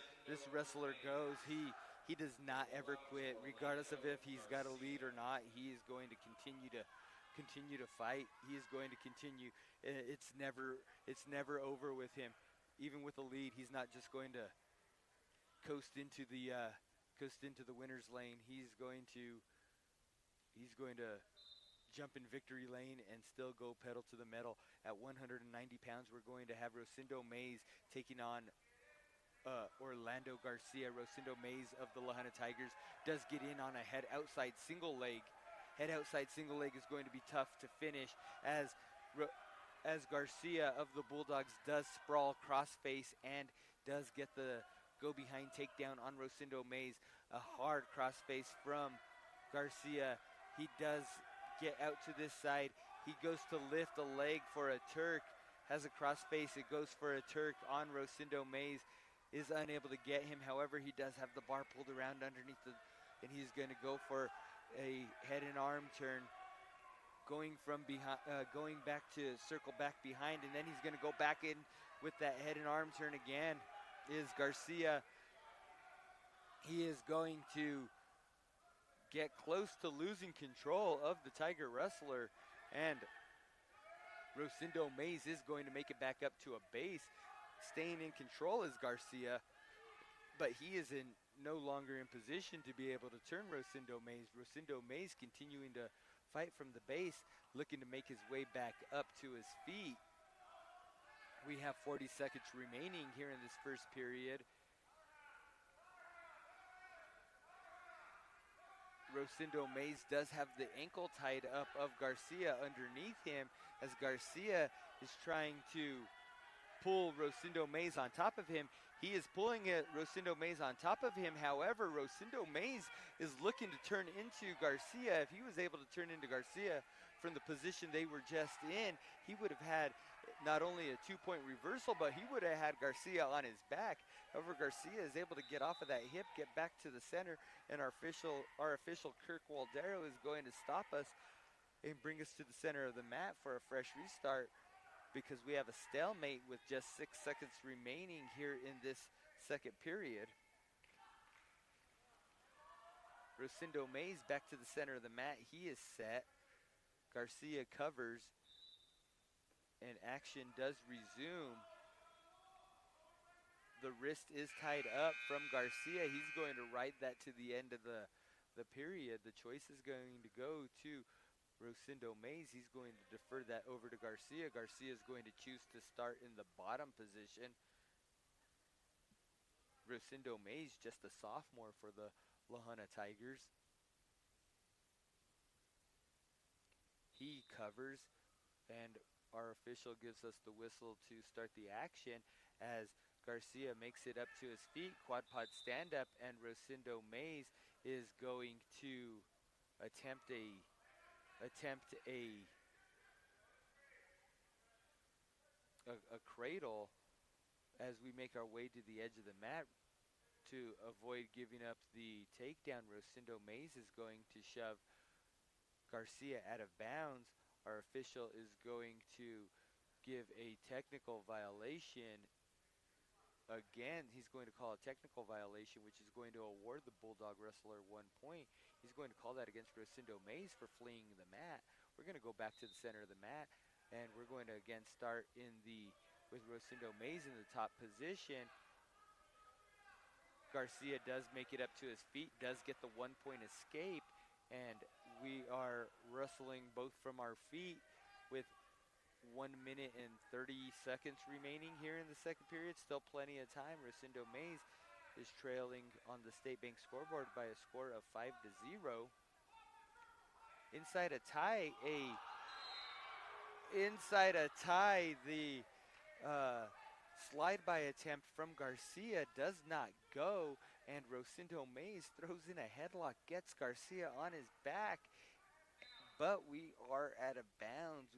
goes. He does not ever quit, regardless of if he's got a lead or not. He is going to continue to fight. He is going to continue. It's never over with him. Even with a lead, he's not just going to coast into the winner's lane. He's going to jump in victory lane and still go pedal to the metal. At 190 pounds, we're going to have Rosindo Mays taking on Orlando Garcia. Rosindo Mays of the Junta Tigers does get in on a head outside single leg. Head outside single leg is going to be tough to finish, as as Garcia of the Bulldogs does sprawl crossface and does get the go behind takedown on Rosendo Mays. A hard crossface from Garcia. He does get out to this side. He goes to lift a leg for a Turk. Has a crossface. It goes for a Turk on Rosendo Mays. Is unable to get him. However, he does have the bar pulled around underneath the, and he's going to go for a head and arm turn. Going from behind, going back to circle back behind, and then he's going to go back in with that head and arm turn again. Is Garcia. He is going to get close to losing control of the Tiger wrestler, and Rosendo Mays is going to make it back up to a base. Staying in control is Garcia, but he is no longer in position to be able to turn Rosendo Mays. Rosendo Mays continuing to fight from the base, looking to make his way back up to his feet. We have 40 seconds remaining here in this first period. Rosendo Mays does have the ankle tied up of Garcia underneath him, as Garcia is trying to pull Rosendo Mays on top of him. He is pulling Rosendo Mays on top of him. However, Rosendo Mays is looking to turn into Garcia. If he was able to turn into Garcia from the position they were just in, he would have had not only a 2-point reversal, but he would have had Garcia on his back. However, Garcia is able to get off of that hip, get back to the center, and our official Kirk Waldero is going to stop us and bring us to the center of the mat for a fresh restart, because we have a stalemate with just 6 seconds remaining here in this second period. Rosendo Mays back to the center of the mat. He is set. Garcia covers, and action does resume. The wrist is tied up from Garcia. He's going to ride that to the end of the period. The choice is going to go to Rosendo Mays. He's going to defer that over to Garcia. Garcia is going to choose to start in the bottom position. Rosendo Mays, just a sophomore for the La Junta Tigers. He covers, and our official gives us the whistle to start the action as Garcia makes it up to his feet, quad pod stand up, and Rosendo Mays is going to attempt a cradle as we make our way to the edge of the mat to avoid giving up the takedown. Rosendo Mays is going to shove Garcia out of bounds. Our official is going to give a technical violation. Again, he's going to call a technical violation, which is going to award the Bulldog wrestler 1 point. He's going to call that against Rosendo Mays for fleeing the mat. We're going to go back to the center of the mat, and we're going to again start with Rosendo Mays in the top position. Garcia does make it up to his feet, does get the 1 point escape, and we are wrestling both from our feet with 1 minute and 30 seconds remaining here in the second period. Still plenty of time. Rosendo Mays is trailing on the State Bank scoreboard by a score of 5-0. Inside a tie, the slide by attempt from Garcia does not go, and Rosendo Mays throws in a headlock, gets Garcia on his back, but we are out of bounds.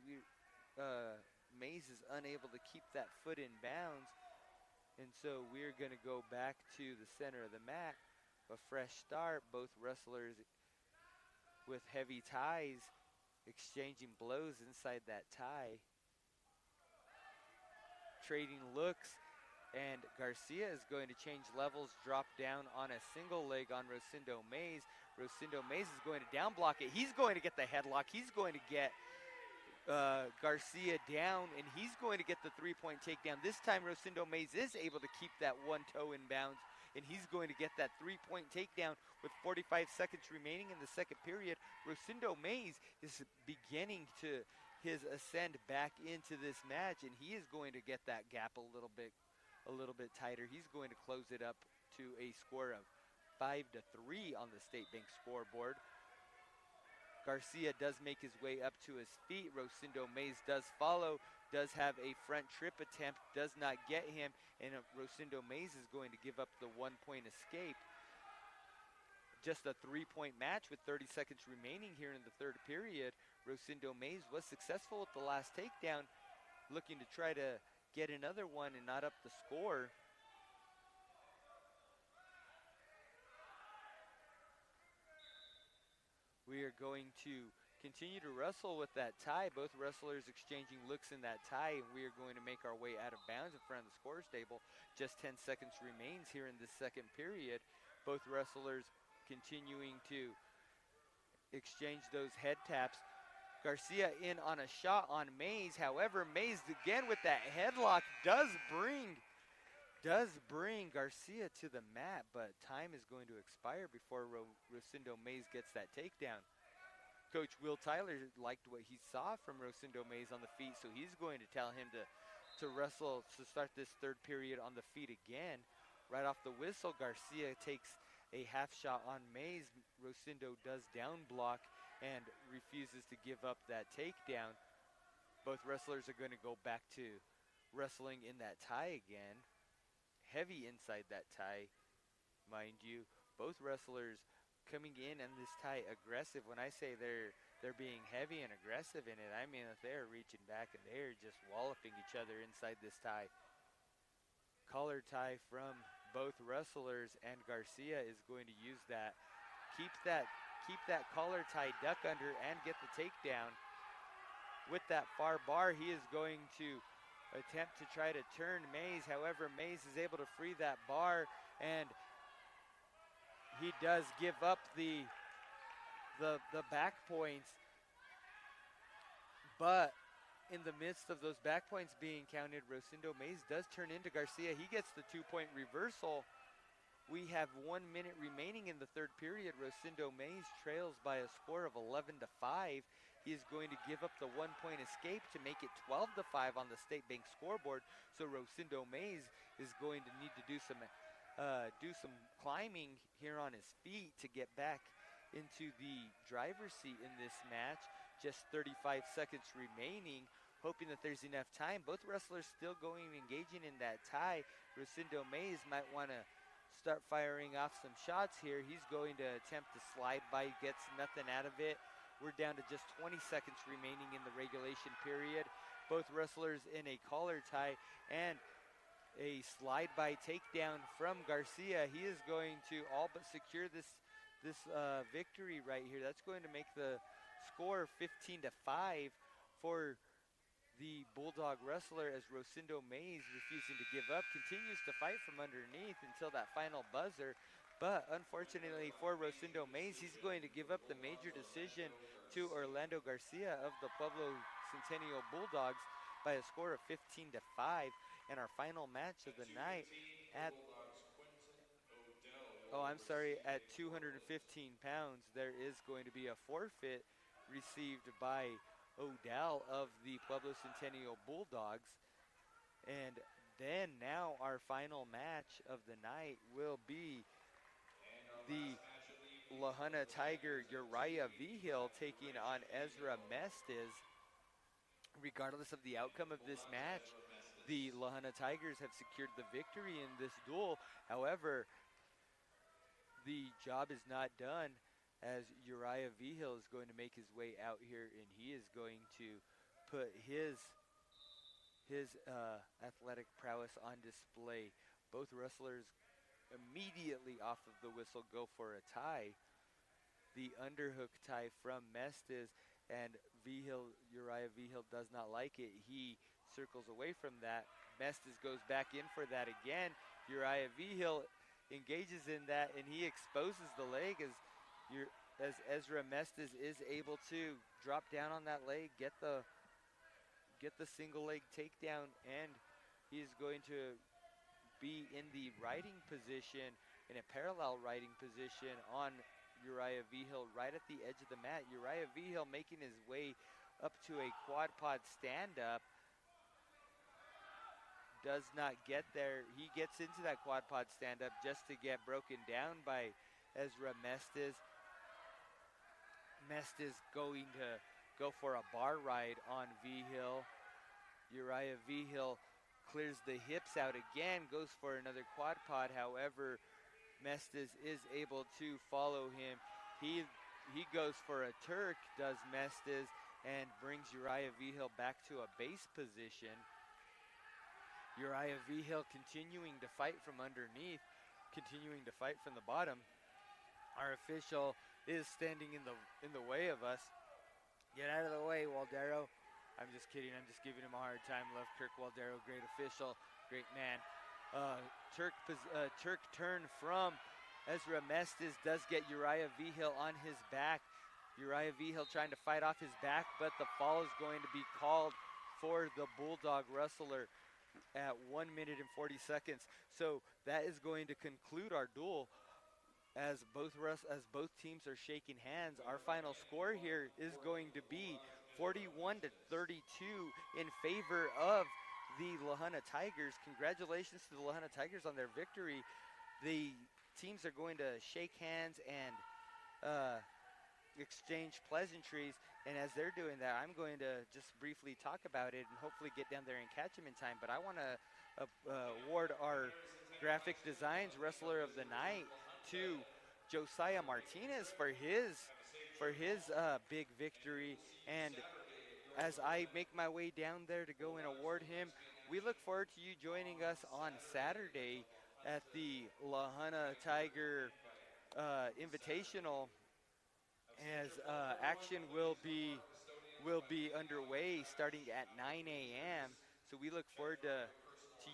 Mays is unable to keep that foot in bounds, and so we're going to go back to the center of the mat. A fresh start, both wrestlers with heavy ties exchanging blows inside that tie. Trading looks, and Garcia is going to change levels, drop down on a single leg on Rosendo Mays. Rosendo Mays is going to down block it. He's going to get the headlock. He's going to get Garcia down, and he's going to get the 3-point takedown. This time Rosendo Mays is able to keep that one toe in bounds, and he's going to get that 3-point takedown with 45 seconds remaining in the second period. Rosendo Mays is beginning to his ascend back into this match, and he is going to get that gap a little bit tighter. He's going to close it up to a score of 5-3 on the State Bank scoreboard. Garcia does make his way up to his feet. Rosendo Mays does follow, does have a front trip attempt, does not get him, and Rosendo Mays is going to give up the 1-point escape. Just a 3-point match with 30 seconds remaining here in the third period. Rosendo Mays was successful with the last takedown, looking to try to get another one and not up the score. We are going to continue to wrestle with that tie. Both wrestlers exchanging looks in that tie, and we are going to make our way out of bounds in front of the scores table. Just 10 seconds remains here in this second period. Both wrestlers continuing to exchange those head taps. Garcia in on a shot on Mays. However, Mays again with that headlock does bring Garcia to the mat, but time is going to expire before Rosendo Mays gets that takedown. Coach Will Tyler liked what he saw from Rosendo Mays on the feet, so he's going to tell him to wrestle to start this third period on the feet again. Right off the whistle, Garcia takes a half shot on Mays. Rosendo does down block and refuses to give up that takedown. Both wrestlers are going to go back to wrestling in that tie again. Heavy inside that tie, mind you. Both wrestlers coming in this tie aggressive. When I say they're being heavy and aggressive in it, I mean that they're reaching back and they're just walloping each other inside this tie. Collar tie from both wrestlers, and Garcia is going to use that. Keep that collar tie, duck under, and get the takedown. With that far bar, he is going to attempt to try to turn Mays. However, Mays is able to free that bar, and he does give up the back points. But in the midst of those back points being counted, Rosendo Mays does turn into Garcia. He gets the 2-point reversal. We have 1 minute remaining in the third period. Rosendo Mays trails by a score of 11-5. He is going to give up the 1-point escape to make it 12-5 on the State Bank scoreboard. So Rosendo Mays is going to need to do some climbing here on his feet to get back into the driver's seat in this match. Just 35 seconds remaining, hoping that there's enough time. Both wrestlers still going and engaging in that tie. Rosendo Mays might want to start firing off some shots here. He's going to attempt to slide by, gets nothing out of it. We're down to just 20 seconds remaining in the regulation period. Both wrestlers in a collar tie and a slide by takedown from Garcia. He is going to all but secure this victory right here. That's going to make the score 15-5 for the Bulldog wrestler, as Rosendo Mays, refusing to give up, continues to fight from underneath until that final buzzer. But unfortunately for Rosendo Mays, he's going to give up the major decision to Orlando Garcia of the Pueblo Centennial Bulldogs by a score of 15-5. And our final match of the night at, at 215 pounds, there is going to be a forfeit received by Odell of the Pueblo Centennial Bulldogs. And then now our final match of the night will be the La Junta Tiger Uriah Vigil taking on Ezra Mestes. Regardless of the outcome of this match, the La Junta Tigers have secured the victory in this duel. However, the job is not done, as Uriah Vigil is going to make his way out here, and he is going to put his athletic prowess on display. Both wrestlers immediately off of the whistle go for a tie. The underhook tie from Mestes, and Uriah Vigil does not like it. He circles away from that. Mestes goes back in for that again. Uriah Vigil engages in that, and he exposes the leg as Ezra Mestes is able to drop down on that leg, get the single leg takedown, and he's going to be in the riding position, in a parallel riding position on Uriah Vigil right at the edge of the mat. Uriah Vigil making his way up to a quad pod stand-up. Does not get there. He gets into that quad pod stand-up just to get broken down by Ezra Mestes. Mestes going to go for a bar ride on Vigil. Uriah Vigil clears the hips out again, goes for another quad pod. However, Mestes is able to follow him. He goes for a Turk, does Mestes, and brings Uriah Vigil back to a base position. Uriah Vigil continuing to fight from underneath, continuing to fight from the bottom. Our official is standing in the way of us. Get out of the way, Waldero. I'm just kidding. I'm just giving him a hard time. Love Kirk Waldero, great official, great man. Turk turn from Ezra Mestes does get Uriah Vigil on his back. Uriah Vigil trying to fight off his back, but the fall is going to be called for the Bulldog Wrestler at 1 minute and 40 seconds. So that is going to conclude our duel. As both teams are shaking hands, our final score here is going to be 41-32 in favor of the Lahana Tigers. Congratulations to the Lahana Tigers on their victory. The teams are going to shake hands and exchange pleasantries, and as they're doing that, I'm going to just briefly talk about it and hopefully get down there and catch them in time. But I want to award our graphic designs wrestler of the night to Josiah Martinez for his big victory. And as I make my way down there to go and award him, we look forward to you joining us on Saturday at the Lahana Tiger Invitational, as action will be underway starting at 9 a.m. So we look forward to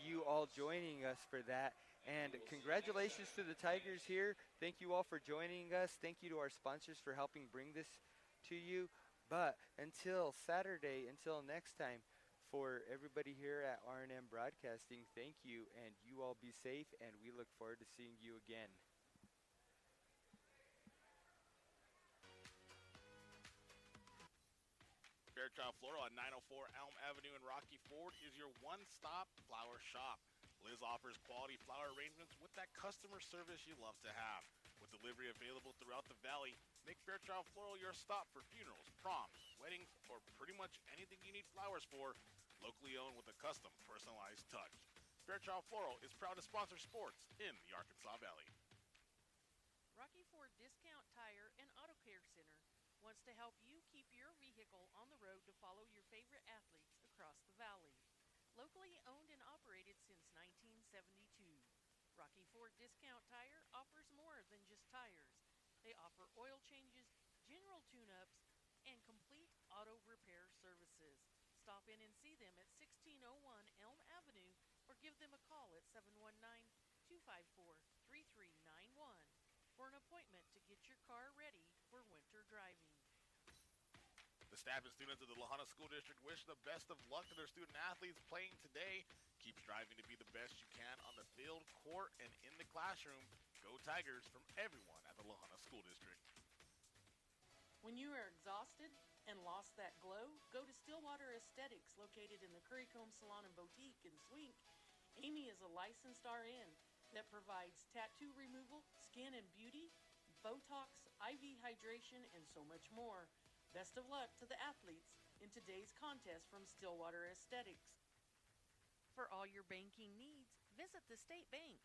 you all joining us for that. And congratulations to the Tigers here. Thank you all for joining us. Thank you to our sponsors for helping bring this to you. But until Saturday, until next time, for everybody here at R&M Broadcasting, thank you, and you all be safe, and we look forward to seeing you again. Fairchild Floral at 904 Elm Avenue in Rocky Ford is your one-stop flower shop. Liz offers quality flower arrangements with that customer service you love to have. With delivery available throughout the valley, make Fairchild Floral your stop for funerals, proms, weddings, or pretty much anything you need flowers for. Locally owned with a custom, personalized touch. Fairchild Floral is proud to sponsor sports in the Arkansas Valley. Rocky Ford Discount Tire and Auto Care Center wants to help you keep your vehicle on the road to follow your favorite athletes across the valley. Locally owned and operated since 1972, Rocky Ford Discount Tire offers more than just tires. They offer oil changes, general tune-ups, and complete auto repair services. Stop in and see them at 1601 Elm Avenue or give them a call at 719-254-3391 for an appointment to get your car ready for winter driving. The staff and students of the Lahana School District wish the best of luck to their student athletes playing today. Keep striving to be the best you can on the field, court, and in the classroom. Go Tigers from everyone at the Lahana School District. When you are exhausted and lost that glow, go to Stillwater Aesthetics, located in the Currycomb Salon and Boutique in Swink. Amy is a licensed RN that provides tattoo removal, skin and beauty, Botox, IV hydration, and so much more. Best of luck to the athletes in today's contest from Stillwater Aesthetics. For all your banking needs, visit the State Bank.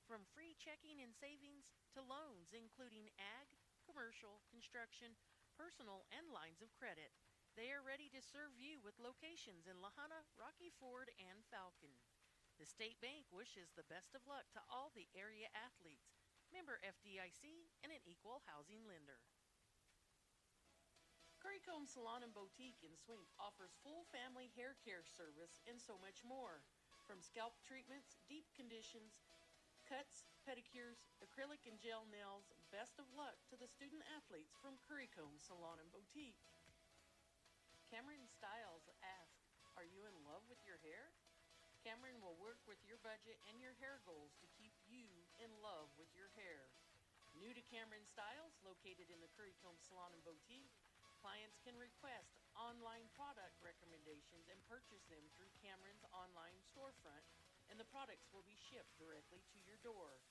From free checking and savings to loans, including ag, commercial, construction, personal, and lines of credit, they are ready to serve you with locations in Lahana, Rocky Ford, and Falcon. The State Bank wishes the best of luck to all the area athletes. Member FDIC and an equal housing lender. Currycomb Salon and Boutique in Swink offers full family hair care service and so much more. From scalp treatments, deep conditions, cuts, pedicures, acrylic and gel nails, best of luck to the student athletes from Currycomb Salon and Boutique. Cameron Stiles asks, are you in love with your hair? Cameron will work with your budget and your hair goals to keep you in love with your hair. New to Cameron Stiles, located in the Currycomb Salon and Boutique, clients can request online product recommendations and purchase them through Cameron's online storefront, and the products will be shipped directly to your door.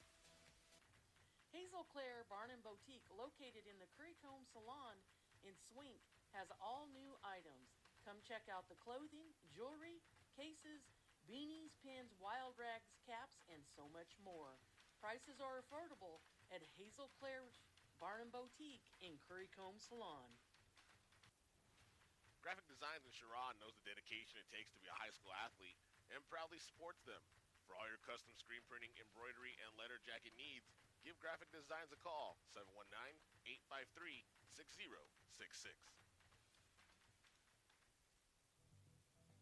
Hazel Claire Barn and Boutique, located in the Currycomb Salon in Swink, has all new items. Come check out the clothing, jewelry, cases, beanies, pins, wild rags, caps, and so much more. Prices are affordable at Hazel Claire's Barn and Boutique in Currycomb Salon. Graphic Designs in Sharon knows the dedication it takes to be a high school athlete and proudly supports them. For all your custom screen printing, embroidery, and letter jacket needs, give Graphic Designs a call, 719-853-6066.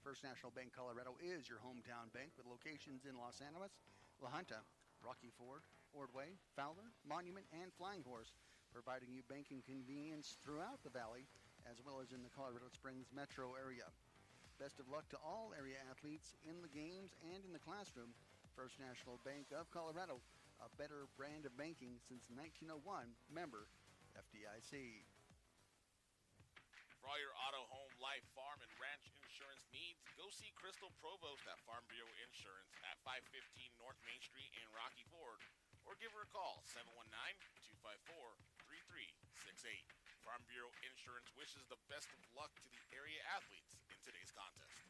First National Bank Colorado is your hometown bank with locations in Los Animas, La Junta, Rocky Ford, Ordway, Fowler, Monument, and Flying Horse, providing you banking convenience throughout the valley as well as in the Colorado Springs metro area. Best of luck to all area athletes in the games and in the classroom. First National Bank of Colorado, a better brand of banking since 1901, member FDIC. For all your auto, home, life, farm, and ranch insurance needs, go see Crystal Provost at Farm Bureau Insurance at 515 North Main Street in Rocky Ford, or give her a call, 719-254-3368. Farm Bureau Insurance wishes the best of luck to the area athletes in today's contest.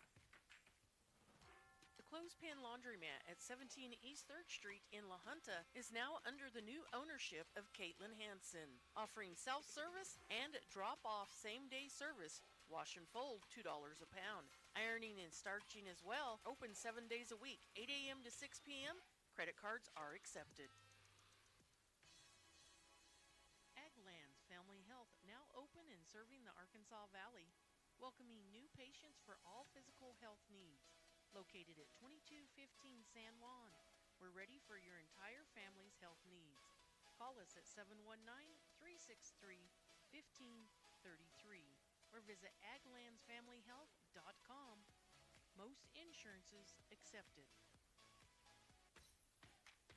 The Clothespin Laundromat at 17 East 3rd Street in La Junta is now under the new ownership of Caitlin Hansen, offering self-service and drop-off same-day service. Wash and fold, $2 a pound. Ironing and starching as well, open 7 days a week, 8 a.m. to 6 p.m. Credit cards are accepted. Aglands Family Health now open and serving the Arkansas Valley, welcoming new patients for all physical health needs. Located at 2215 San Juan, we're ready for your entire family's health needs. Call us at 719-363-1533 or visit aglandsfamilyhealth.com. Most insurances accepted.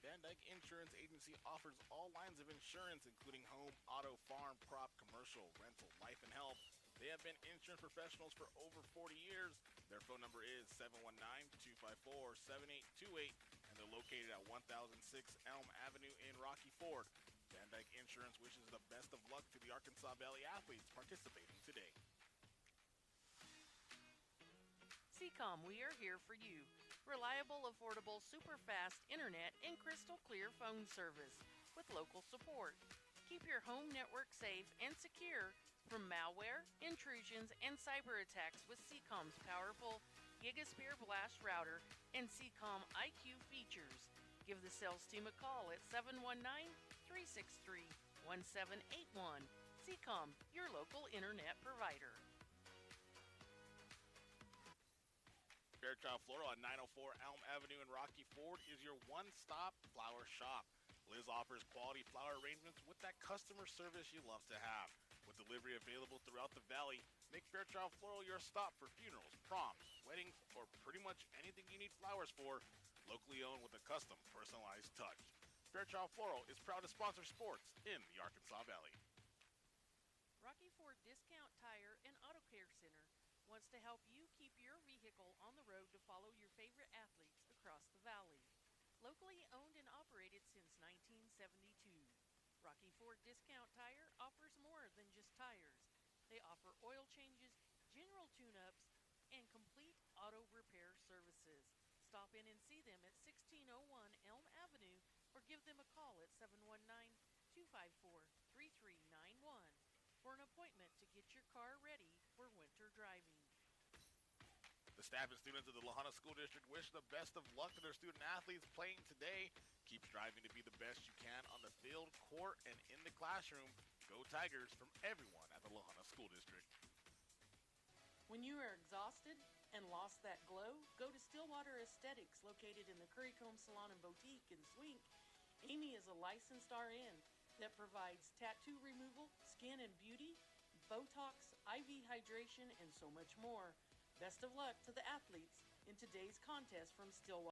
Van Dyke Insurance Agency offers all lines of insurance, including home, auto, farm, crop, commercial, rental, life, and health. They have been insurance professionals for over 40 years. Their phone number is 719-254-7828, and they're located at 1006 Elm Avenue in Rocky Ford. Van Dyke Insurance wishes the best of luck to the Arkansas Valley athletes participating today. Seacom, we are here for you. Reliable, affordable, super fast internet and crystal clear phone service with local support. Keep your home network safe and secure from malware, intrusions, and cyber attacks with Seacom's powerful Gigasphere Blast router and Seacom IQ features. Give the sales team a call at 719-363-1781. Seacom, your local internet provider. Fairchild Floral at 904 Elm Avenue in Rocky Ford is your one-stop flower shop. Liz offers quality flower arrangements with that customer service you love to have. With delivery available throughout the valley, make Fairchild Floral your stop for funerals, proms, weddings, or pretty much anything you need flowers for. Locally owned with a custom, personalized touch. Fairchild Floral is proud to sponsor sports in the Arkansas Valley. Rocky Ford Discount Tire and Auto Care Center wants to help you keep your vehicle on the road to follow your favorite athletes across the valley. Locally owned and operated since 1972. Rocky Ford Discount Tire offers more than just tires. They offer oil changes, general tune-ups, and complete auto repair services. Stop in and see them at 1601 Elm Avenue or give them a call at 719-254-3391 for an appointment to get your car ready for winter driving. The staff and students of the La Junta School District wish the best of luck to their student athletes playing today. Keep striving to be the best you can on the field, court, and in the classroom. Go Tigers from everyone at the La Junta School District. When you are exhausted and lost that glow, go to Stillwater Aesthetics, located in the Currycomb Salon and Boutique in Swink. Amy is a licensed RN that provides tattoo removal, skin and beauty, Botox, IV hydration, and so much more. Best of luck to the athletes in today's contest from Stillwater.